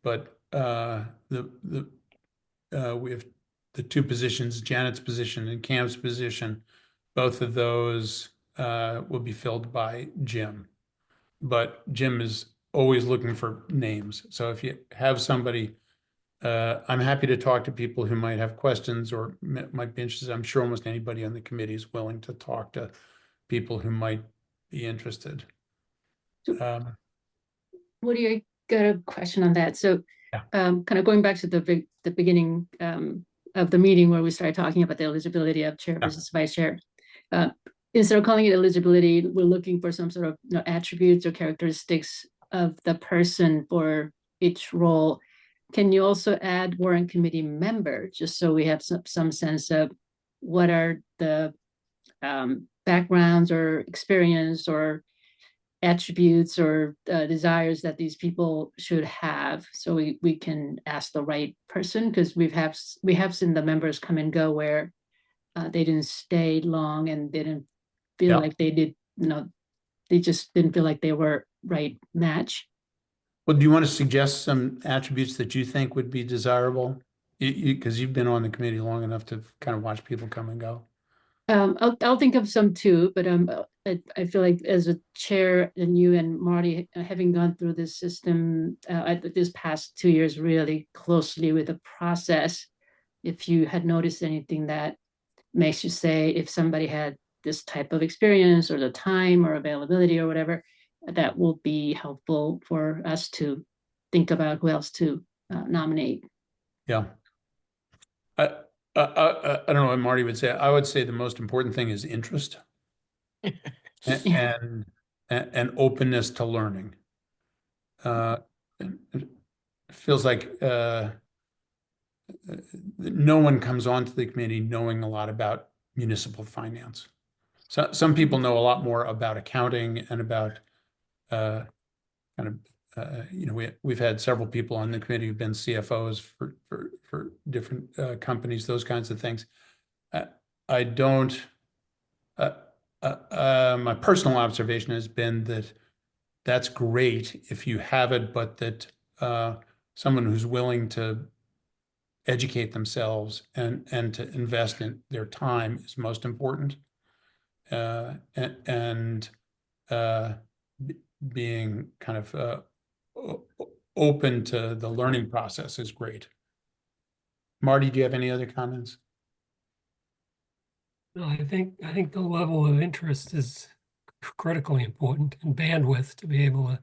Speaker 1: But we have the two positions, Janet's position and Cam's position. Both of those will be filled by Jim. But Jim is always looking for names. So if you have somebody, I'm happy to talk to people who might have questions or might be interested. I'm sure almost anybody on the committee is willing to talk to people who might be interested.
Speaker 4: Woody, I got a question on that. So
Speaker 1: Yeah.
Speaker 4: Kind of going back to the beginning of the meeting where we started talking about the eligibility of chair
Speaker 1: Yeah.
Speaker 4: versus vice chair. Instead of calling it eligibility, we're looking for some sort of attributes or characteristics of the person for each role. Can you also add warrant committee member, just so we have some sense of what are the backgrounds or experience or attributes or desires that these people should have, so we can ask the right person, because we have seen the members come and go where they didn't stay long and didn't feel like they did, they just didn't feel like they were right match.
Speaker 1: Well, do you want to suggest some attributes that you think would be desirable? Because you've been on the committee long enough to kind of watch people come and go.
Speaker 4: I'll think of some too, but I feel like as a chair, and you and Marty having gone through this system this past 2 years really closely with the process, if you had noticed anything that makes you say, if somebody had this type of experience or the time or availability or whatever, that will be helpful for us to think about who else to nominate.
Speaker 1: Yeah. I don't know what Marty would say. I would say the most important thing is interest and openness to learning. It feels like no one comes onto the committee knowing a lot about municipal finance. So some people know a lot more about accounting and about we've had several people on the committee who've been CFOs for different companies, those kinds of things. I don't. My personal observation has been that that's great if you have it, but that someone who's willing to educate themselves and to invest in their time is most important. And being kind of open to the learning process is great. Marty, do you have any other comments?
Speaker 10: No, I think the level of interest is critically important, and bandwidth to be able to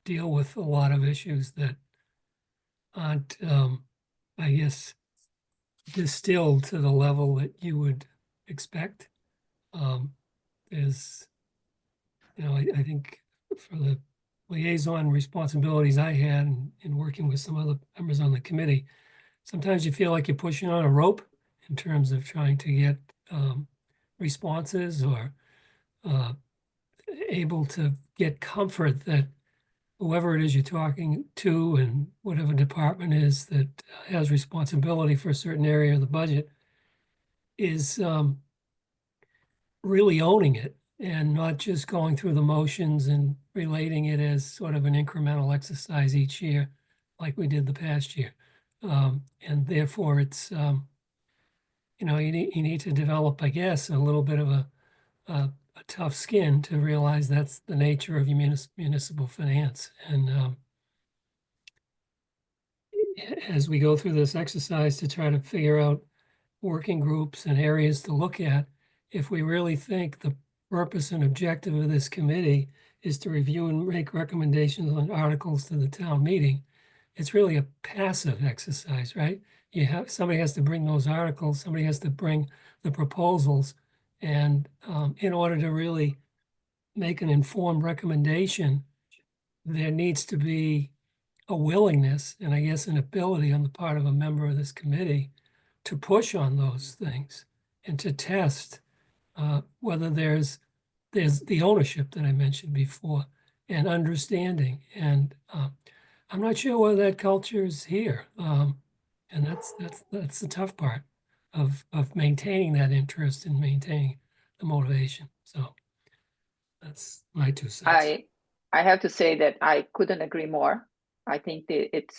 Speaker 10: deal with a lot of issues that aren't, I guess, distilled to the level that you would expect. Is, I think for the liaison responsibilities I had in working with some other members on the committee, sometimes you feel like you're pushing on a rope in terms of trying to get responses or able to get comfort that whoever it is you're talking to and whatever department is that has responsibility for a certain area of the budget is really owning it and not just going through the motions and relating it as sort of an incremental exercise each year, like we did the past year. And therefore, it's, you need to develop, I guess, a little bit of a tough skin to realize that's the nature of your municipal finance. And as we go through this exercise to try to figure out working groups and areas to look at, if we really think the purpose and objective of this committee is to review and make recommendations on articles to the town meeting, it's really a passive exercise, right? Somebody has to bring those articles, somebody has to bring the proposals, and in order to really make an informed recommendation, there needs to be a willingness and I guess an ability on the part of a member of this committee to push on those things and to test whether there's the ownership that I mentioned before and understanding. And I'm not sure whether that culture is here. And that's the tough part of maintaining that interest and maintaining the motivation. So that's my 2 cents.
Speaker 3: I have to say that I couldn't agree more. I think that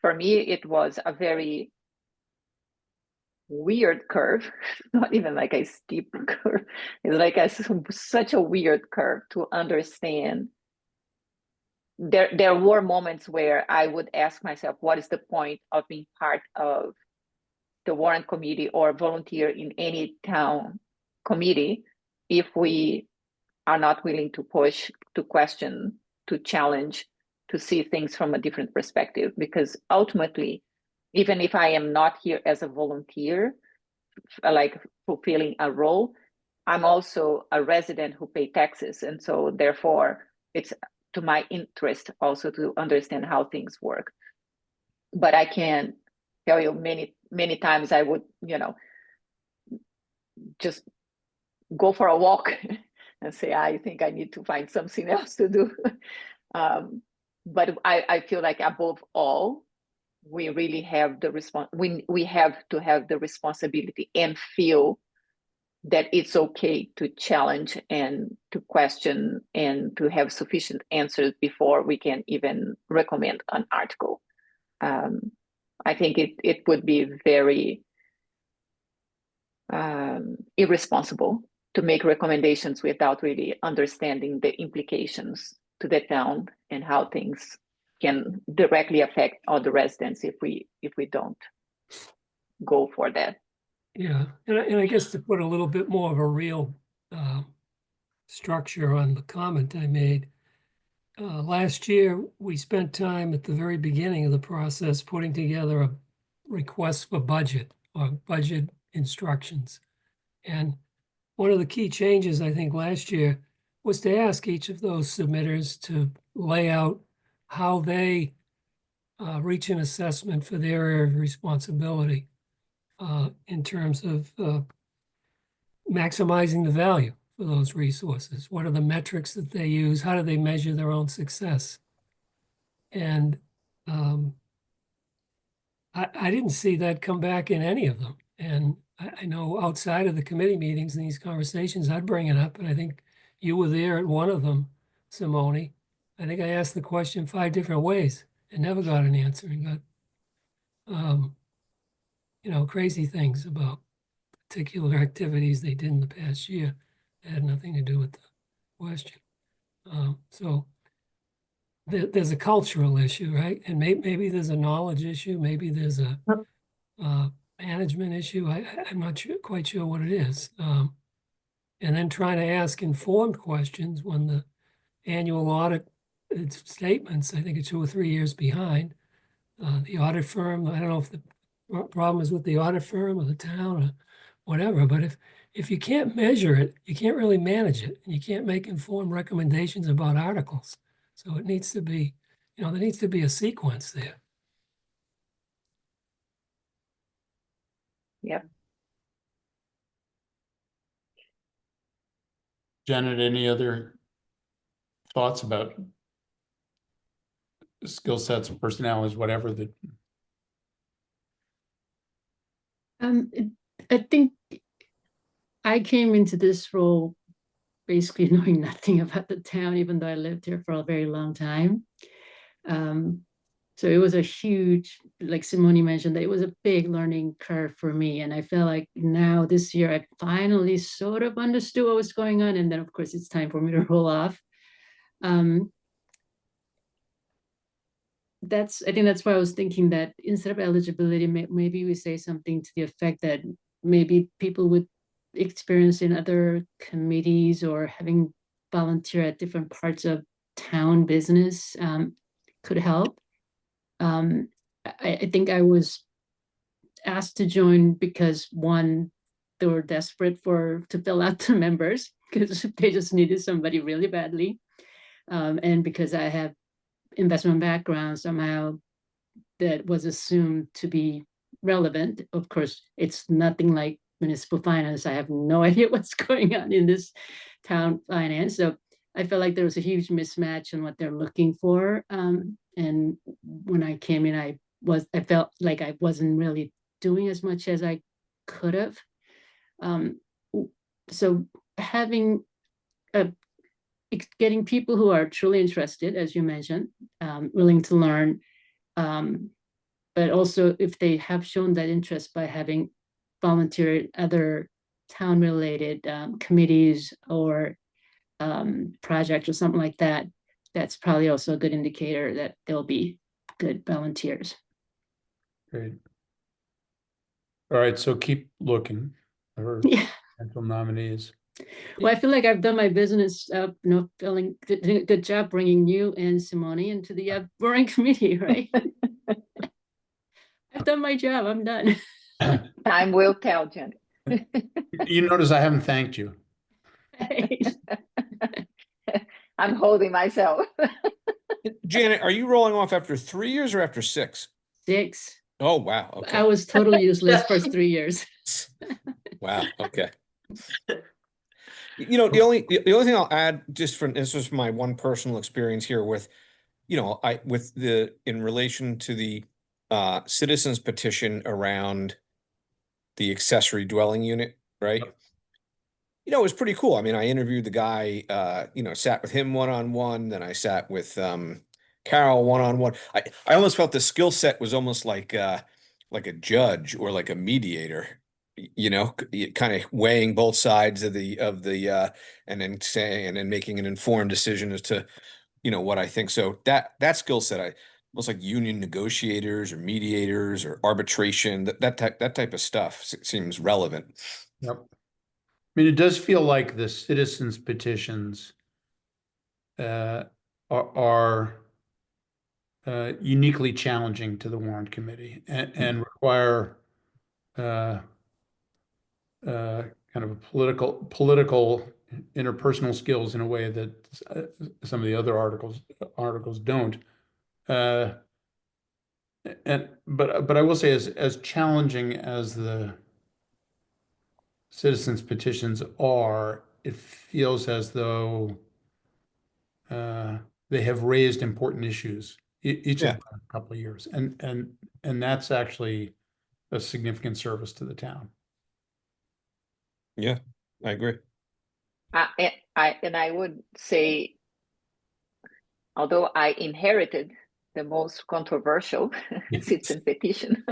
Speaker 3: for me, it was a very weird curve, not even like a steep curve. It's like such a weird curve to understand. There were moments where I would ask myself, what is the point of being part of the warrant committee or volunteer in any town committee if we are not willing to push, to question, to challenge, to see things from a different perspective? Because ultimately, even if I am not here as a volunteer, like fulfilling a role, I'm also a resident who pay taxes. And so therefore, it's to my interest also to understand how things work. But I can tell you many times I would, just go for a walk and say, I think I need to find something else to do. But I feel like above all, we really have the we have to have the responsibility and feel that it's okay to challenge and to question and to have sufficient answers before we can even recommend an article. I think it would be very irresponsible to make recommendations without really understanding the implications to the town and how things can directly affect all the residents if we don't go for that.
Speaker 10: Yeah, and I guess to put a little bit more of a real structure on the comment I made, last year we spent time at the very beginning of the process putting together a request for budget or budget instructions. And one of the key changes I think last year was to ask each of those submitters to lay out how they reach an assessment for their area of responsibility in terms of maximizing the value for those resources. What are the metrics that they use? How do they measure their own success? And I didn't see that come back in any of them. And I know outside of the committee meetings and these conversations, I'd bring it up, and I think you were there at one of them, Simone. I think I asked the question 5 different ways, and never got an answer and got, crazy things about particular activities they did in the past year that had nothing to do with the question. So there's a cultural issue, right? And maybe there's a knowledge issue. Maybe there's a management issue. I'm not quite sure what it is. And then trying to ask informed questions when the annual audit statements, I think it's 2 or 3 years behind. The audit firm, I don't know if the problem is with the audit firm or the town or whatever, but if you can't measure it, you can't really manage it. And you can't make informed recommendations about articles. So it needs to be, there needs to be a sequence there.
Speaker 3: Yep.
Speaker 1: Janet, any other thoughts about skill sets, personalities, whatever that?
Speaker 4: I think I came into this role basically knowing nothing about the town, even though I lived here for a very long time. So it was a huge, like Simone mentioned, that it was a big learning curve for me. And I feel like now this year I finally sort of understood what was going on. And then of course it's time for me to roll off. I think that's why I was thinking that instead of eligibility, maybe we say something to the effect that maybe people with experience in other committees or having volunteer at different parts of town business could help. I think I was asked to join because one, they were desperate to fill out the members because they just needed somebody really badly. And because I have investment background somehow that was assumed to be relevant. Of course, it's nothing like municipal finance. I have no idea what's going on in this town finance. So I felt like there was a huge mismatch in what they're looking for. And when I came in, I felt like I wasn't really doing as much as I could have. So having getting people who are truly interested, as you mentioned, willing to learn, but also if they have shown that interest by having volunteered other town-related committees or projects or something like that, that's probably also a good indicator that they'll be good volunteers.
Speaker 1: Great. All right, so keep looking for
Speaker 4: Yeah.
Speaker 1: potential nominees.
Speaker 4: Well, I feel like I've done my business, feeling good job bringing you and Simone into the Warrant committee, right? I've done my job. I'm done.
Speaker 3: Time will tell, Jen.
Speaker 1: You notice I haven't thanked you.
Speaker 3: I'm holding myself.
Speaker 5: Janet, are you rolling off after 3 years or after 6?
Speaker 4: 6.
Speaker 5: Oh, wow. Okay.
Speaker 4: I was totally useless first 3 years.
Speaker 5: Wow. Okay. The only thing I'll add, just from this was my one personal experience here with, in relation to the citizens petition around the accessory dwelling unit, right? It was pretty cool. I mean, I interviewed the guy, sat with him one-on-one, then I sat with Carol one-on-one. I almost felt the skill set was almost like a judge or like a mediator, kind of weighing both sides of the and then making an informed decision as to, what I think. So that skill set, almost like union negotiators or mediators or arbitration, that type of stuff seems relevant.
Speaker 1: Yep. I mean, it does feel like the citizens petitions are uniquely challenging to the Warrant Committee and require kind of a political interpersonal skills in a way that some of the other articles don't. But I will say, as challenging as the citizens petitions are, it feels as though they have raised important issues each of them in a couple of years, and that's actually a significant service to the town.
Speaker 5: Yeah, I agree.
Speaker 3: I would say, although I inherited the most controversial citizen petition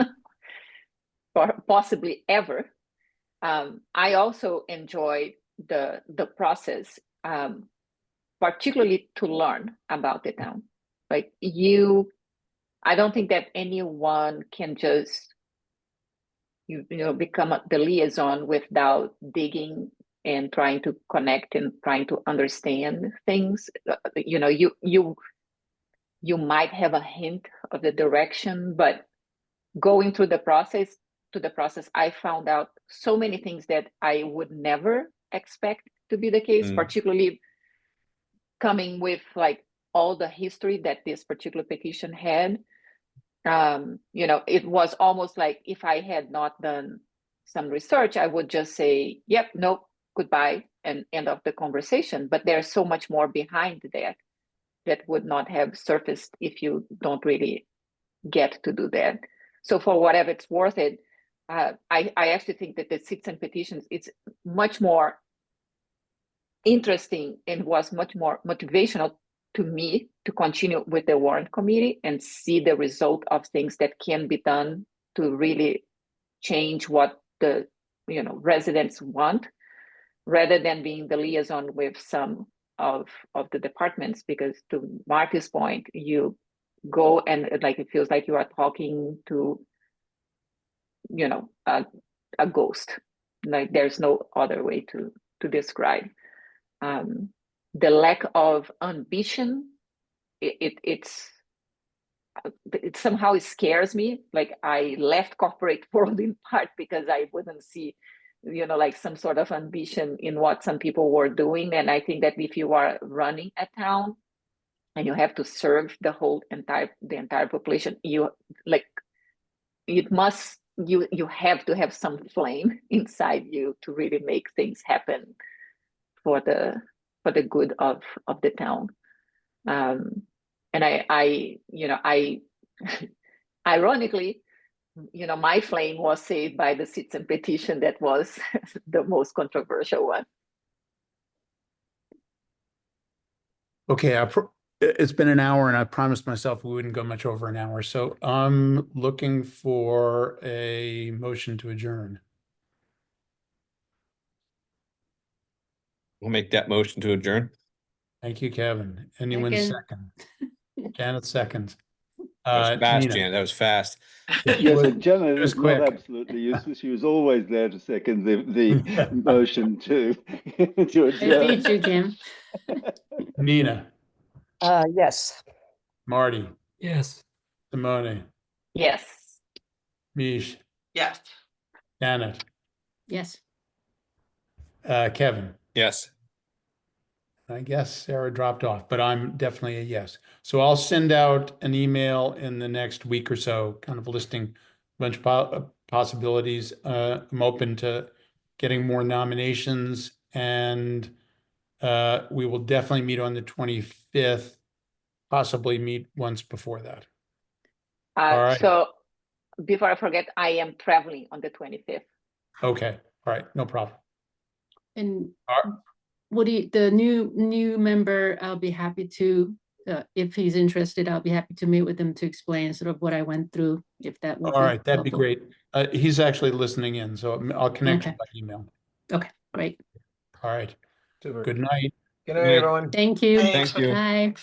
Speaker 3: or possibly ever. I also enjoyed the process, particularly to learn about the town. Like I don't think that anyone can just become the liaison without digging and trying to connect and trying to understand things. You might have a hint of the direction, but going through the process, I found out so many things that I would never expect to be the case, particularly coming with like all the history that this particular petition had. It was almost like if I had not done some research, I would just say, yep, nope, goodbye, and end of the conversation. But there's so much more behind that would not have surfaced if you don't really get to do that. So for whatever it's worth it, I actually think that the citizen petitions, it's much more interesting and was much more motivational to me to continue with the Warrant Committee and see the result of things that can be done to really change what the residents want, rather than being the liaison with some of the departments. Because to Marty's point, you go and like it feels like you are talking to a ghost. Like there's no other way to describe. The lack of ambition, it somehow scares me. Like I left corporate world in part because I wouldn't see like some sort of ambition in what some people were doing. And I think that if you are running a town and you have to serve the entire population, you have to have some flame inside you to really make things happen for the good of the town. And I ironically, my flame was saved by the citizen petition that was the most controversial one.
Speaker 1: Okay, it's been an hour and I promised myself we wouldn't go much over an hour. So I'm looking for a motion to adjourn.
Speaker 5: We'll make that motion to adjourn.
Speaker 1: Thank you, Kevin. Anyone second? Janet seconds.
Speaker 5: That was fast,
Speaker 1: Nina.
Speaker 5: Jan. That was fast.
Speaker 9: Yes, and Janet
Speaker 1: was
Speaker 9: is not
Speaker 1: quick.
Speaker 9: absolutely useless. She was always there to second the motion to adjourn.
Speaker 4: I beat you, Kim.
Speaker 1: Nina,
Speaker 7: Yes.
Speaker 1: Marty,
Speaker 10: Yes.
Speaker 1: Simone,
Speaker 3: Yes.
Speaker 1: Mish,
Speaker 6: Yes.
Speaker 1: Janet,
Speaker 4: Yes.
Speaker 1: Kevin.
Speaker 5: Yes.
Speaker 1: I guess Sarah dropped off, but I'm definitely a yes. So I'll send out an email in the next week or so, kind of listing a bunch of possibilities. I'm open to getting more nominations, and we will definitely meet on the 25th, possibly meet once before that. All right.
Speaker 3: So before I forget, I am traveling on the 25th.
Speaker 1: Okay. All right. No problem.
Speaker 4: And
Speaker 1: All
Speaker 4: Woody, the new member, I'll be happy to, if he's interested, I'll be happy to meet with him to explain sort of what I went through, if that would
Speaker 1: All
Speaker 4: be
Speaker 1: right. That'd be
Speaker 4: helpful.
Speaker 1: great. He's actually listening in, so I'll connect you
Speaker 4: Okay.
Speaker 1: by email.
Speaker 4: Okay, great.
Speaker 1: All right.
Speaker 8: Super.
Speaker 1: Good night.
Speaker 8: Good night,
Speaker 5: Good night.
Speaker 8: everyone.
Speaker 4: Thank you.
Speaker 6: Thanks.
Speaker 5: Thank you.
Speaker 4: Bye.